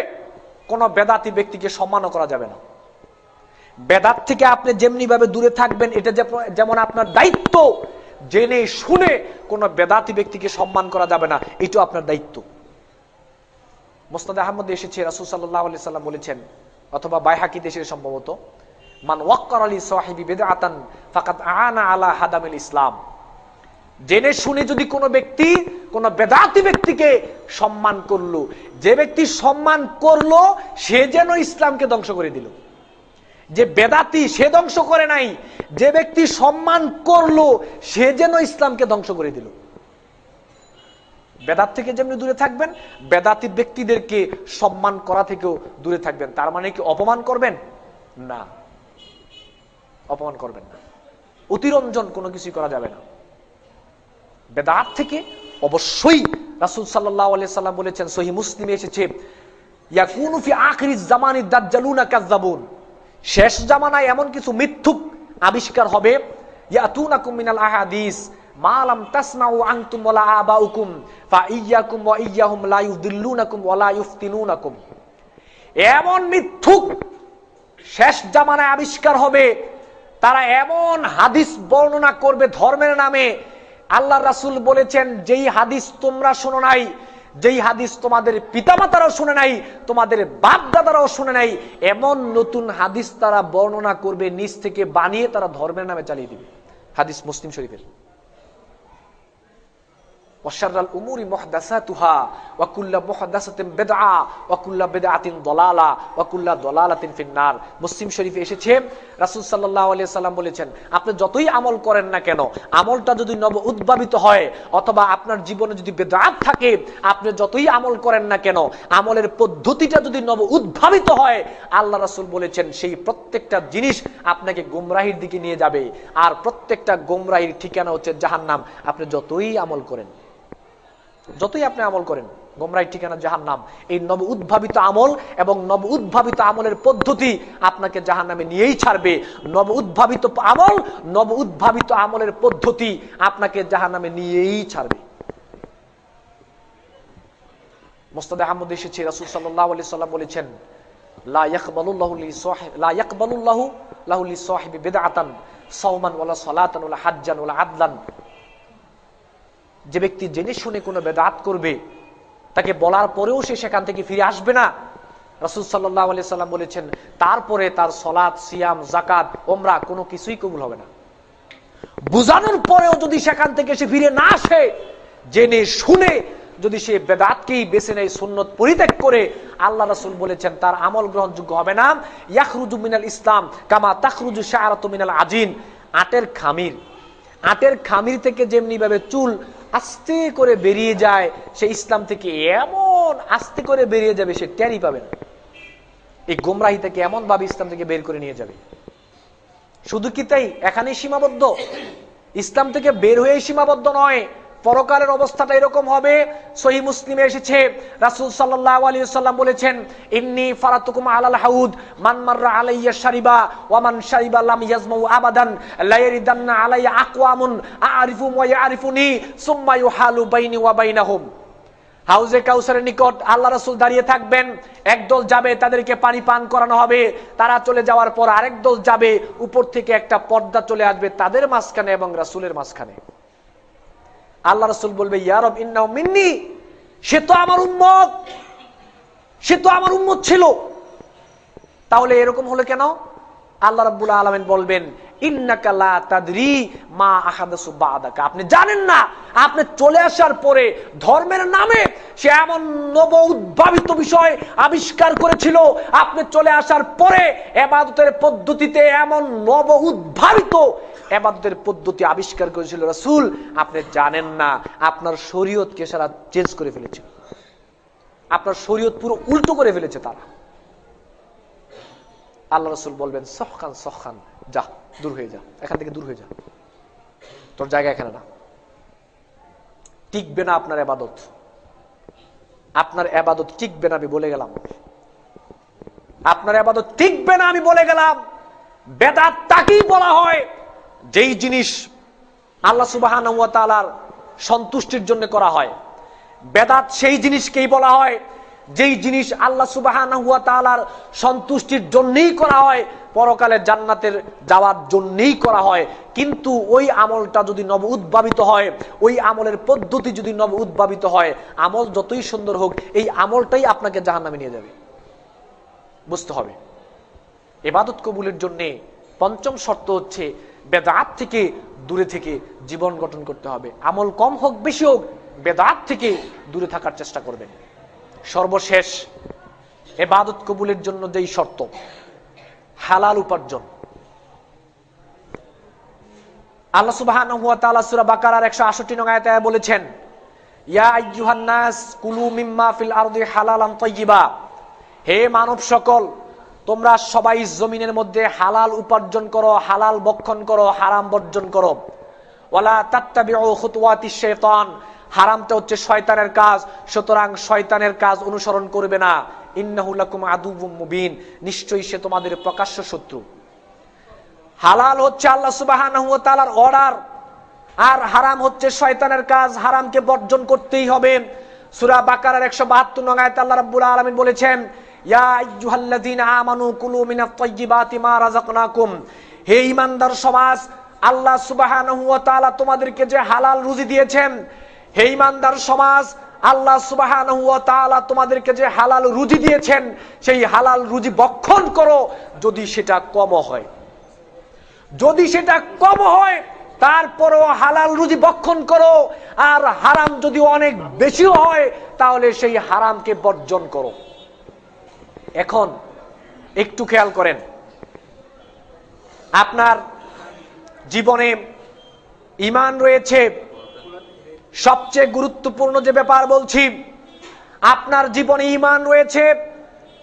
Speaker 2: কোন বেদাতি ব্যক্তিকে সম্মানও করা যাবে না। বেদাত থেকে আপনি যেমনি ভাবে দূরে থাকবেন, এটা যেমন আপনার দায়িত্ব, জেনে শুনে কোন বেদাতি ব্যক্তিকে সম্মান করা যাবে না, এটাও আপনার দায়িত্ব। মুসনাদে আহমদে এসেছে, রাসূল সাল্লাল্লাহু আলাইহি সাল্লাম বলেছেন, অথবা বাইহাকিতে এসেছে সম্ভবত, মান ওয়াক্কারা লি সাহিবি বিদআতান ফাকাদ আনা আলা হাদামিল ইসলাম। জেনে শুনে যদি কোনো ব্যক্তি কোনো বেদাতি ব্যক্তিকে সম্মান করলো, যে ব্যক্তি সম্মান করলো সে যেন ইসলামকে ধ্বংস করে দিল। যে বেদাতি সে ধ্বংস করে নাই, যে ব্যক্তি সম্মান করলো সে যেন ইসলামকে ধ্বংস করে দিল। বেদাত থেকে যেমনি দূরে থাকবেন, বেদাতি ব্যক্তিদেরকে সম্মান করা থেকেও দূরে থাকবেন। তার মানে কি অপমান করবেন না? অপমান করবেন না, অতিরঞ্জন কোনো কিছুই করা যাবে না। বেদাত থেকে অবশ্যই রাসূল সাল্লাল্লাহু আলাইহি সাল্লাম বলেছেন, সহিহ মুসলিমে এসেছে, ইয়াকুনু ফি আখিরিজ জামানি দাজ্জালুনা কাযাবুন। শেষ জামানায় এমন কিছু মিথ্যুক আবিষ্কার হবে, ইয়াতুনাকুম মিনাল আহাদিস মা লাম তাসমাউ আনতুম ওয়ালা আবাউকুম ফাইয়াকুম ওয়া ইয়্যাহুম লা ইউদিল্লুনাকুম ওয়া লা ইফতিনুনাকুম। এমন মিথ্যুক শেষ জামানায় আবিষ্কার হবে, তারা এমন হাদিস বর্ণনা করবে ধর্মের নামে, আল্লাহ রাসূল বলেছেন যেই হাদিস তোমরা শোনো নাই, যেই হাদিস তোমাদের পিতামাতারাও শুনে নাই, তোমাদের বাপ দাদারাও শুনে নাই, এমন নতুন হাদিস তারা বর্ণনা করবে, নিজ থেকে বানিয়ে তারা ধর্মের নামে চালিয়ে দিবে। হাদিস মুসলিম শরীফের। ওয়াশাররাল উমুরি মুহদাসাতুহা ওয়া কুল্লু মুহদাসাতিন বিদআ ওয়া কুল্লু বিদআতিন দালালা ওয়া কুল্লু দালালাতিন ফিন্নার। মুসলিম শরীফে এসেছে, রাসূল সাল্লাল্লাহু আলাইহি সাল্লাম বলেছেন, আপনি যতই আমল করেন না কেন, আমলটা যদি নব উদ্ভাবিত হয় অথবা আপনার জীবনে যদি বিদআত থাকে, আপনি যতই আমল করেন না কেন, আমলের পদ্ধতিটা যদি নব উদ্ভাবিত হয়, আল্লাহ রাসূল বলেছেন সেই প্রত্যেকটা জিনিস আপনাকে গোমরাহির দিকে নিয়ে যাবে, আর প্রত্যেকটা গোমরাহির ঠিকানা হচ্ছে জাহান্নাম। আপনি যতই আমল করেন, যতই আপনি আমল করেন, গোমরাহির ঠিকানা জাহান্নাম। এই নব উদ্ভাবিত আমল এবং নব উদ্ভাবিত আমলের পদ্ধতি আপনাকে জাহান্নামে নিয়েই ছাড়বে। নব উদ্ভাবিত আমল, নব উদ্ভাবিত আমলের পদ্ধতি আপনাকে জাহান্নামে নিয়েই ছাড়বে। মুসনাদে আহমদ এসেছে, রাসূল সাল্লাল্লাহু আলাইহি সাল্লাম বলেছেন, লা ইয়াকবালুল্লাহু লাহু লিসাহিবি বিদআতান সাওমান ওয়ালা সালাতান ওয়ালা হাজ্জান ওয়ালা আদলান। যে ব্যক্তি জেনে শুনে কোনো বেদাত করবে, তাকে বলার পরেও সে সেখান থেকে ফিরে আসবে না, রাসূল সাল্লাল্লাহু আলাইহি সাল্লাম বলেছেন, তারপরে তার সালাত, সিয়াম, যাকাত, ওমরা কোনো কিছুই কবুল হবে না। বুঝানোর পরেও যদি সেখান থেকে সে ফিরে না আসে, জেনে শুনে যদি সে বেদাতকেই বেছে নেয়, সুন্নত পরিত্যাগ করে, আল্লাহ রাসূল বলেছেন তার আমল গ্রহণযোগ্য হবে না। ইয়াখরুজু মিনাল ইসলাম কামা তাখরুজু শাআরাতু মিনাল আজিন। আটের খামির থেকে যেমনি ভাবে চুল আস্তে করে বেরিয়ে যায়, সে ইসলাম থেকে এমন আস্তে করে বেরিয়ে যাবে, সে টেরই পাবে না। এই গোমরাহি থেকে এমন ভাবে ইসলাম থেকে বের করে নিয়ে যাবে। শুধু কি তাই এখানেই সীমাবদ্ধ? ইসলাম থেকে বের হয়ে সীমাবদ্ধ নয়, পরকালের অবস্থাটা এরকম হবে। সহিহ মুসলিমে এসেছে, রাসূল সাল্লাল্লাহু আলাইহি ওয়াসাল্লাম বলেছেন, ইন্নী ফারাতুকুম আলাল হাউদ মান মাররা আলাইয়া শারিবা ওয়া মান শারিবা লাম ইয়াজমু আবাদান লা ইয়ারিদান্না আলাইয়া আকওয়ামুন আরিফুম ওয়া ইয়ারিফুনি সুম্মা ইউহালু বাইনি ওয়া বাইনাহুম। হাউজে কাউসারের নিকট আল্লাহ রাসূল দাঁড়িয়ে থাকবেন, একদল যাবে, তাদেরকে পানি পান করানো হবে, তারা চলে যাওয়ার পর আরেক দল যাবে, উপর থেকে একটা পর্দা চলে আসবে তাদের মাঝখানে এবং রাসূলের মাঝখানে। আল্লাহ রাসূল বলবে ইয়া রব ইন্নাহু মিন্নি, সে তো আমার উম্মত, সে তো আমার উম্মত ছিল। তাহলে এরকম হলো কেন? আল্লাহ রাব্বুল আলামিন বলবেন ইন্নাকা লা তাদরি মা আহাদাসু বাদাকা, আপনি জানেন না আপনি চলে আসার পরে ধর্মের নামে সে এমন নব উদ্ভাবিত বিষয় আবিষ্কার করেছিল, আপনি চলে আসার পরে ইবাদতের পদ্ধতিতে এমন নব উদ্ভাবিত ইবাদতের পদ্ধতি আবিষ্কার করেছিল রাসূল, আপনি জানেন না আপনার শরীয়তকে সারা চেঞ্জ করে ফেলেছে, আপনার শরীয়ত পুরো উল্টো করে ফেলেছে তারা। আল্লাহ রাসূল বলবেন সহখান সহখান, যা দূর হয়ে যা, এখান থেকে দূর হয়ে যা, তোর জায়গা এখানে না, টিকবে না আপনার ইবাদত, আপনার ইবাদত টিকবে না, আমি বলে গেলাম আপনার ইবাদত টিকবে না, আমি বলে গেলাম। বেদাত তাকেই বলা হয় যেই জিনিস আল্লাহ সুবহানাহু ওয়া তাআলার সন্তুষ্টির জন্য করা হয়। বেদাত সেই জিনিসকেই বলা হয় যেই জিনিস আল্লাহ সুবহানাহু ওয়া তাআলার সন্তুষ্টির জন্যই করা হয়, পরকালে জান্নাতের যাওয়ার জন্যই করা হয়। কিন্তু ওই আমলটা যদি নব উদ্ভাবিত হয়, ওই আমলের পদ্ধতি যদি নব উদ্ভাবিত হয়, আমল যতই সুন্দর হোক, এই আমলটাই আপনাকে জাহান্নামে নিয়ে যাবে। বুঝতে হবে ইবাদত কবুলের জন্য পঞ্চম শর্ত হচ্ছে বেদাত থেকে দূরে থেকে জীবন গঠন করতে হবে। আমল কম হোক বেশি হোক, বেদাত থেকে দূরে থাকার চেষ্টা করবেন। সর্বশেষ ইবাদত কবুলের জন্য যেই শর্ত, হালাল উপার্জন। আল্লাহ সুবহানাহু ওয়া তাআলা সূরা বাকারার 168 নং আয়াতে বলেছেন ইয়া আইয়ুহান নাস কুলু মিম্মা ফিল আরদি হালালান তাইয়্যিবা, হে মানব সকল, তোমরা সবাই জমিনের মধ্যে হালাল উপার্জন করো, হালাল ভক্ষণ করো, হারাম বর্জন করো। ওয়ালা তাত্তাবিউ খুতুওয়াতিশ শাইতান, হারামটা হচ্ছে শয়তানের কাজ, সুতরাং শয়তানের কাজ অনুসরণ করবে না। ইন্নাহু লাকুম আদুউম মুবিন, নিশ্চয়ই সে তোমাদের প্রকাশ্য শত্রু। হালাল হচ্ছে আল্লাহ সুবহানাহু ওয়া তাআলার অর্ডার, আর হারাম হচ্ছে শয়তানের কাজ, হারামকে বর্জন করতেই হবে। সূরা বাকারার 172 নং আয়াতে আল্লাহ রাব্বুল আলামিন বলেছেন ইয়া আইয়ুহাল্লাযীনা আমানু কুলু মিনাত তাইয়্যিবাতি মা রাযাকনাকুম, হে ঈমানদার সমাজ, আল্লাহ সুবহানাহু ওয়া তাআলা তোমাদেরকে যে হালাল রুজি দিয়েছেন, হে ঈমানদার সমাজ, আল্লাহ সুবহানাহু ওয়া তাআলা তোমাদেরকে যে হালাল রুজি দিয়েছেন, সেই হালাল রুজি ভক্ষণ করো, যদি সেটা কম হয়, যদি সেটা কম হয় তারপরেও হালাল রুজি ভক্ষণ করো। আর হারাম যদি অনেক বেশি হয় তাহলে সেই হারামকে বর্জন করো। এখন একটু খেয়াল করেন, আপনার জীবনে ঈমান রয়েছে, সবচেয়ে গুরুত্বপূর্ণ যে ব্যাপার বলছি, আপনার জীবনে ঈমান রয়েছে,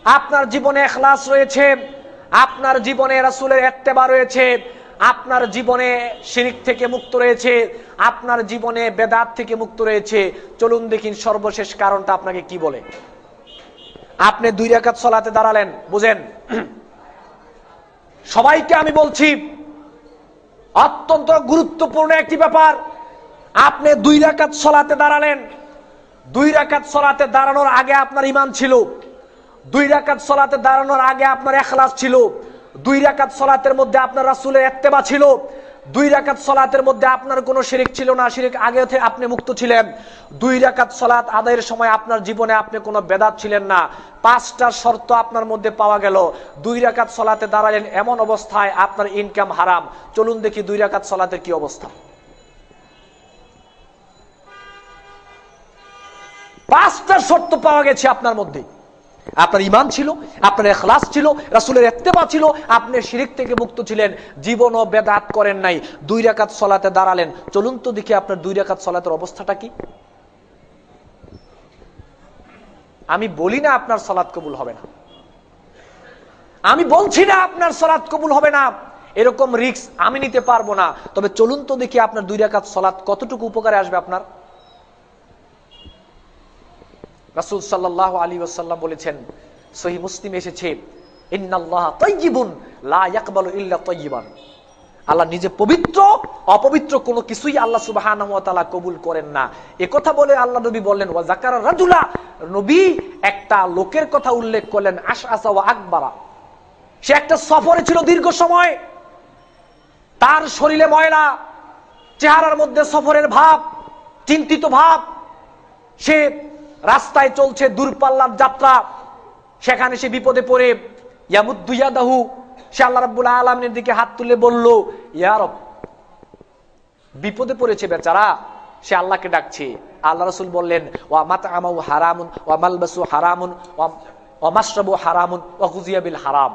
Speaker 2: আপনার জীবনে ইখলাস রয়েছে, আপনার জীবনে রাসূলের ইত্তেবা রয়েছে, আপনার জীবনে শিরক থেকে মুক্ত রয়েছে, আপনার জীবনে বেদাত থেকে মুক্ত রয়েছে। চলুন দেখিন সর্বশেষ কারণটা আপনাকে কি বলে। আপনি 2 রাকাত সালাতে দাঁড়ালেন, বুঝেন, সবাইকে আমি বলছি অত্যন্ত গুরুত্বপূর্ণ একটি ব্যাপার। আপনি 2 রাকাত সালাতে দাঁড়ালেন, 2 রাকাত সালাতে দাঁড়ানোর আগে আপনার ঈমান ছিল, 2 রাকাত সালাতে দাঁড়ানোর আগে আপনার ইখলাস ছিল, 2 রাকাত সালাতের মধ্যে আপনার রাসূলের ইত্তেবা ছিল, 2 রাকাত সালাতের মধ্যে আপনার কোনো শিরক ছিল না, শিরক আগে থেকে আপনি মুক্ত ছিলেন, 2 রাকাত সালাত আদায়ের সময় আপনার জীবনে আপনি কোনো বেদাত ছিলেন না। 5টা শর্ত আপনার মধ্যে পাওয়া গেল। 2 রাকাত সালাতে দাঁড়ালেন এমন অবস্থায় আপনার ইনকাম হারাম। চলুন দেখি 2 রাকাত সালাতের কি অবস্থা। 5টা শর্ত পাওয়া গেছে আপনার মধ্যে। আপনার ঈমান ছিল, আপনার ইখলাস ছিল, রাসূলের ইত্তেবা ছিল, আপনি শিরক থেকে মুক্ত ছিলেন, জীবনও বেদাত করেন নাই, 2 রাকাত সালাতে দাঁড়ালেন। চলুন তো দেখি আপনার 2 রাকাত সালাতের অবস্থাটা কি। আমি বলি না আপনার সালাত কবুল হবে না, আমি বলছি না আপনার সালাত কবুল হবে না, এরকম রিস্ক আমি নিতে পারবো না। তবে চলুন তো দেখি আপনার 2 রাকাত সালাত কতটুকু উপকারে আসবে আপনার। রাসূল সাল্লাল্লাহু আলাইহি ওয়াসাল্লাম বলেছেন, সহিহ মুসলিমে এসেছে, ইন্নাল্লাহা তাইয়্যিবুন লা ইয়াকবালু ইল্লা তাইয়্যিবান, আল্লাহ নিজে পবিত্র, অপবিত্র কোনো কিছুই আল্লাহ সুবহানাহু ওয়া তাআলা কবুল করেন না। একথা বলে আল্লাহ নবী বললেন ওয়া যাকারা রাজুলা, নবী একটা লোকের কথা উল্লেখ করলেন, আশআসা ওয়া আকবারা, সে একটা সফরে ছিল দীর্ঘ সময়, তার শরীরে ময়লা, চেহারার মধ্যে সফরের ভাব, চিন্তিত ভাব, সে রাস্তায় চলছে দূরপাল্লার যাত্রা, সেখানে সে বিপদে পড়ে ইয়ামুদ্দু ইয়াদাহু, সে আল্লাহ রাব্বুল আলামিনের দিকে হাত তুলে বলল, ইয়া রব, বিপদে পড়েছে বেচারা, সে আল্লাহকে ডাকছে। আল্লাহ রাসূল বললেন, ওয়া মাতআমু হারামুন ওয়া মালবাসু হারামুন ওয়া মাশরাবু হারামুন ওয়া গুযিয়া বিল হারাম।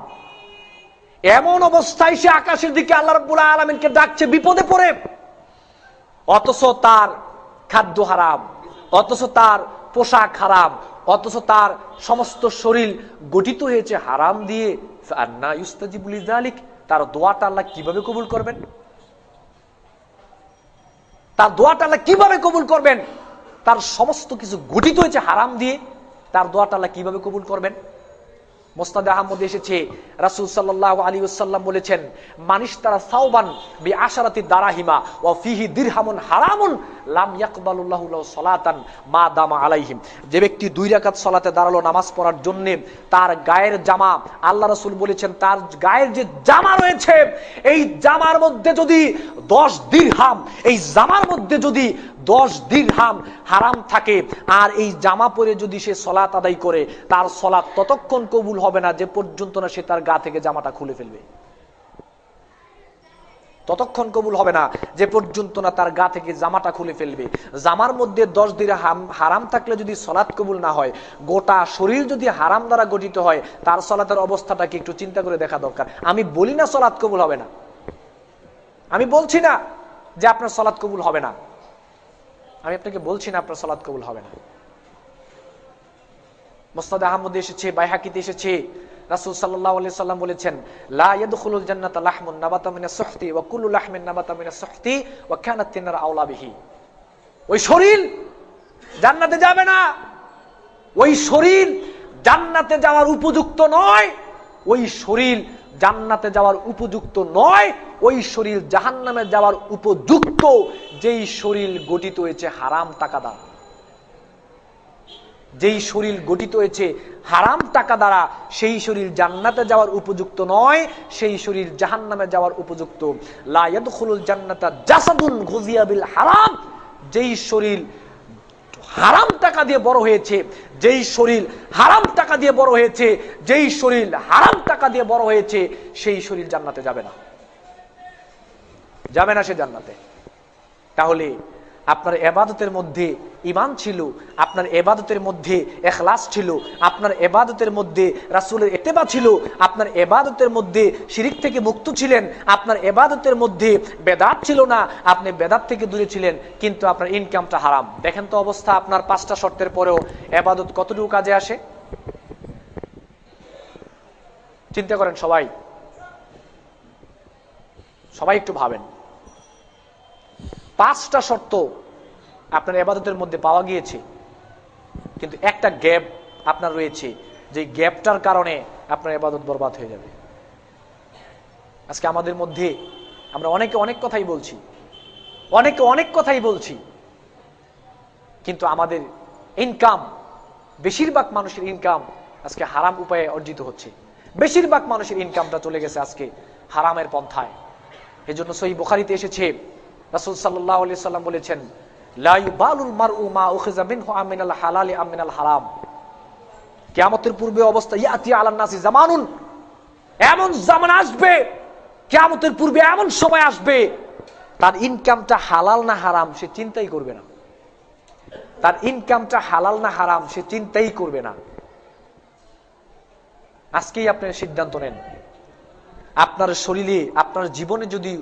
Speaker 2: এমন অবস্থায় সে আকাশের দিকে আল্লাহ রাব্বুল আলামিনকে ডাকছে বিপদে পড়ে, অথচ তার খাদ্য হারাম, অথচ তার পোশাক হারাম, অথচ তার সমস্ত শরীর গঠিত হয়েছে হারাম দিয়ে। ফান্না ইউস্তাজিবু লিযালিক, তার দোয়াটা আল্লাহ কিভাবে কবুল করবেন? তার দোয়াটা আল্লাহ কিভাবে কবুল করবেন? তার সমস্ত কিছু গঠিত হয়েছে হারাম দিয়ে, তার দোয়াটা আল্লাহ কিভাবে কবুল করবেন? মুসনাদে আহমদে এসেছে, রাসূল সাল্লাল্লাহু আলাইহি ওয়াসাল্লাম বলেছেন, মানিশতারা সাওবান বিআশারাতি দারাহিমা ওয়া ফিহি দিরহামুন হারামুন লাম ইয়াকবালুল্লাহু লাহু সালাতান মা দামা আলাইহিম। যে ব্যক্তি 2 রাকাত সালাতে দাঁড়ালো নামাজ পড়ার জন্য, তার গায়ের জামা, আল্লাহ রাসূল বলেছেন, তার গায়ের যে জামা রয়েছে, এই জামার মধ্যে যদি 10 দিরহাম, এই জামার মধ্যে যদি 10 দিরহাম হারাম থাকে, আর এই জামা পরে যদি সে সালাত আদায় করে, তার সালাত ততক্ষণ কবুল হবে না যে পর্যন্ত না সে তার গা থেকে জামাটা খুলে ফেলবে। ততক্ষণ কবুল হবে না যে পর্যন্ত না তার গা থেকে জামাটা খুলে ফেলবে। জামার মধ্যে 10 দিরহাম হারাম থাকলে যদি সালাত কবুল না হয়, গোটা শরীর যদি হারাম দ্বারা গঠিত হয়, তার সালাতের অবস্থাটাকে একটু চিন্তা করে দেখা দরকার। আমি বলি না সালাত কবুল হবে না, আমি বলছি না যে আপনার সালাত কবুল হবে না, আমি আপনাকে বলছি না আপনার সালাত কবুল হবে না। মুসনাদে আহমদে এসেছে, বাইহাকিতে এসেছে, রাসূল সাল্লাল্লাহু আলাইহি সাল্লাম বলেছেন, লা ইয়াদখুলুল জান্নাতা লাহমুন নাবাতা মিনাস সুহতি ওয়া কুল্লু লাহমিন নাবাতা মিনাস সুহতি ওয়া কানাত তিনার আওলা বিহি। ওই শরীর জান্নাতে যাবে না, ওই শরীর জান্নাতে যাওয়ার উপযুক্ত নয়, ওই শরীর জান্নাতে যাওয়ার উপযুক্ত নয়, ওই শরীর জাহান্নামে যাওয়ার উপযুক্ত। যেই শরীর গঠিত হয়েছে হারাম টাকা দ্বারা, যেই শরীর গঠিত হয়েছে হারাম টাকা দ্বারা, সেই শরীর জান্নাতে যাওয়ার উপযুক্ত নয়, সেই শরীর জাহান্নামে যাওয়ার উপযুক্ত। লা ইয়াদখুলুল জান্নাতা জাসাদুন গুযিয়া বিল হারাম। যেই শরীর হারাম টাকা দিয়ে বড় হয়েছে, যেই শরীর হারাম টাকা দিয়ে বড় হয়েছে, যেই শরীর হারাম টাকা দিয়ে বড় হয়েছে, সেই শরীর জান্নাতে যাবে না, যাবে না সে জান্নাতে। তাহলে আপনার ইবাদতের মধ্যে ঈমান ছিল, আপনার ইবাদতের মধ্যে ইখলাস ছিল, আপনার ইবাদতের মধ্যে রাসূলের ইত্তেবা ছিল, আপনার ইবাদতের মধ্যে শিরিক থেকে মুক্ত ছিলেন, আপনার ইবাদতের মধ্যে বেদাত ছিল না, আপনি বেদাত থেকে দূরে ছিলেন, কিন্তু আপনার ইনকামটা হারাম। দেখেন তো অবস্থা, আপনার 5টা শর্তের পরেও ইবাদত কতটুকু কাজে আসে? চিন্তা করেন সবাই, সবাই একটু ভাবেন। 5টা শর্ত আপনার ইবাদতের মধ্যে পাওয়া গিয়েছে, কিন্তু একটা গ্যাপ আপনার রয়েছে, যে গ্যাপটার কারণে আপনার ইবাদত বরবাদ হয়ে যাবে। আজকে আমাদের মধ্যে আমরা অনেকে অনেক কথাই বলছি, অনেকে অনেক কথাই বলছি, কিন্তু আমাদের ইনকাম, বেশিরভাগ মানুষের ইনকাম আজকে হারাম উপায়ে অর্জিত হচ্ছে। বেশিরভাগ মানুষের ইনকামটা চলে গেছে আজকে হারামের পন্থায়। এজন্য সহিহ বুখারীতে এসেছে, রাসূল সাল্লাল্লাহু আলাইহি সাল্লাম বলেছেন, লা ইউবালুল মারউ মা উখিযা মিনহু আমিনাল হালালি আমিনাল হারাম। কিয়ামতের পূর্বে অবস্থা, ইয়াতি আলান নাসি জামানুন, এমন জামান আসবে, কিয়ামতের পূর্বে এমন সময় আসবে, তার ইনকামটা হালাল না হারাম সে চিন্তাই করবে না, তার ইনকামটা হালাল না হারাম সে চিন্তাই করবে না। আজকেই আপনি সিদ্ধান্ত নেন, আপনার শরীরে, আপনার জীবনে যদি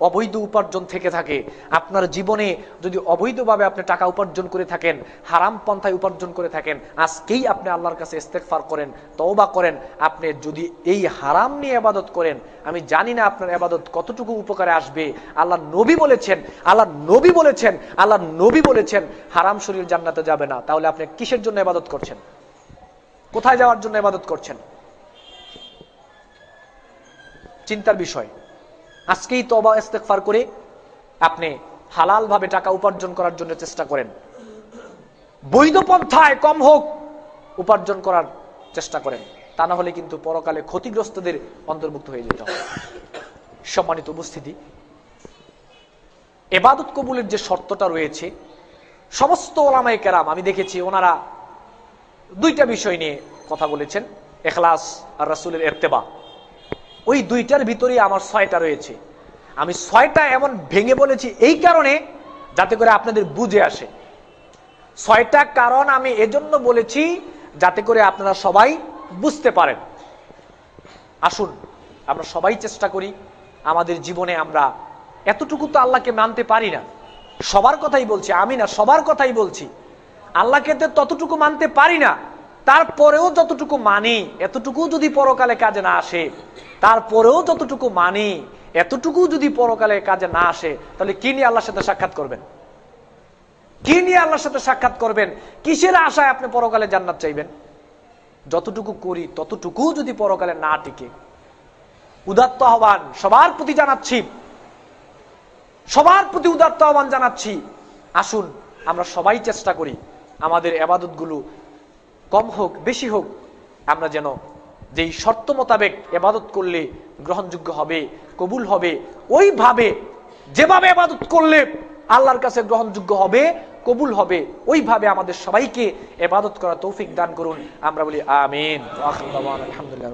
Speaker 2: অবৈধ উপার্জন থেকে থাকে, আপনার জীবনে যদি অবৈধভাবে আপনি টাকা উপার্জন করে থাকেন, হারাম পন্থায় উপার্জন করে থাকেন, আজকেই আপনি আল্লাহর কাছে ইস্তেগফার করেন, তওবা করেন। আপনি যদি এই হারাম নিয়ে ইবাদত করেন, আমি জানি না আপনার ইবাদত কতটুকু উপকারে আসবে। আল্লাহ নবী বলেছেন, আল্লাহ নবী বলেছেন, আল্লাহ নবী বলেছেন হারাম শরীর জান্নাতে যাবে না। তাহলে আপনি কিসের জন্য ইবাদত করছেন? কোথায় যাওয়ার জন্য ইবাদত করছেন? চিন্তার বিষয়। আজকেই তওবা ইস্তেগফার করে আপনি হালাল ভাবে টাকা উপার্জন করার জন্য চেষ্টা করেন, বৈধ পন্থায় কম হোক উপার্জন করার চেষ্টা করেন, তা না হলে কিন্তু পরকালে ক্ষতিগ্রস্তদের অন্তর্ভুক্ত হয়ে যেতে হবে। সম্মানিত উপস্থিতি, ইবাদত কবুলের যে শর্তটা রয়েছে, সমস্ত ওলামায়ে কেরাম আমি দেখেছি ওনারা দুইটা বিষয় নিয়ে কথা বলেছেন, ইখলাস আর রাসূলের ইত্তেবা। ওই দুইটার ভিতরেই আমার 6টা রয়েছে। আমি 6টা এমন ভেঙে বলেছি এই কারণে যাতে করে আপনাদের বুঝে আসে। 6টা কারণ আমি এজন্য বলেছি যাতে করে আপনারা সবাই বুঝতে পারেন। আসুন আমরা সবাই চেষ্টা করি আমাদের জীবনে আমরা এতটুকু তো আল্লাহকে মানতে পারি না, সবার কথাই বলছি, আমি না সবার কথাই বলছি, আল্লাহকে তো ততটুকু মানতে পারি না। তারপরেও যতটুকু মানি এতটুকু যদি পরকালে কাজে না আসে, তারপরেও যতটুকু মানি এতটুকু যদি পরকালে কাজে না আসে, তাহলে কি নিয়ে আল্লাহর সাথে সাক্ষাৎ করবেন? কি নিয়ে আল্লাহর সাথে সাক্ষাৎ করবেন? কিসের আশায় আপনি পরকালে জান্নাত চাইবেন? যতটুকু করি ততটুকু যদি পরকালে না টিকে। উদাত্ত আহ্বান সবার প্রতি জানাচ্ছি, সবার প্রতি উদাত্ত আহ্বান জানাচ্ছি, আসুন আমরা সবাই চেষ্টা করি আমাদের ইবাদতগুলো কম হোক বেশি হোক, আমরা যেন যেই শর্ত মোতাবেক ইবাদত করলে গ্রহণযোগ্য হবে, কবুল হবে, ওইভাবে যেভাবে ইবাদত করলে আল্লাহর কাছে গ্রহণযোগ্য হবে, কবুল হবে, ওইভাবে আমাদের সবাইকে ইবাদত করার তৌফিক দান করুন। আমরা বলি আমিন। আলহামদুলিল্লাহ।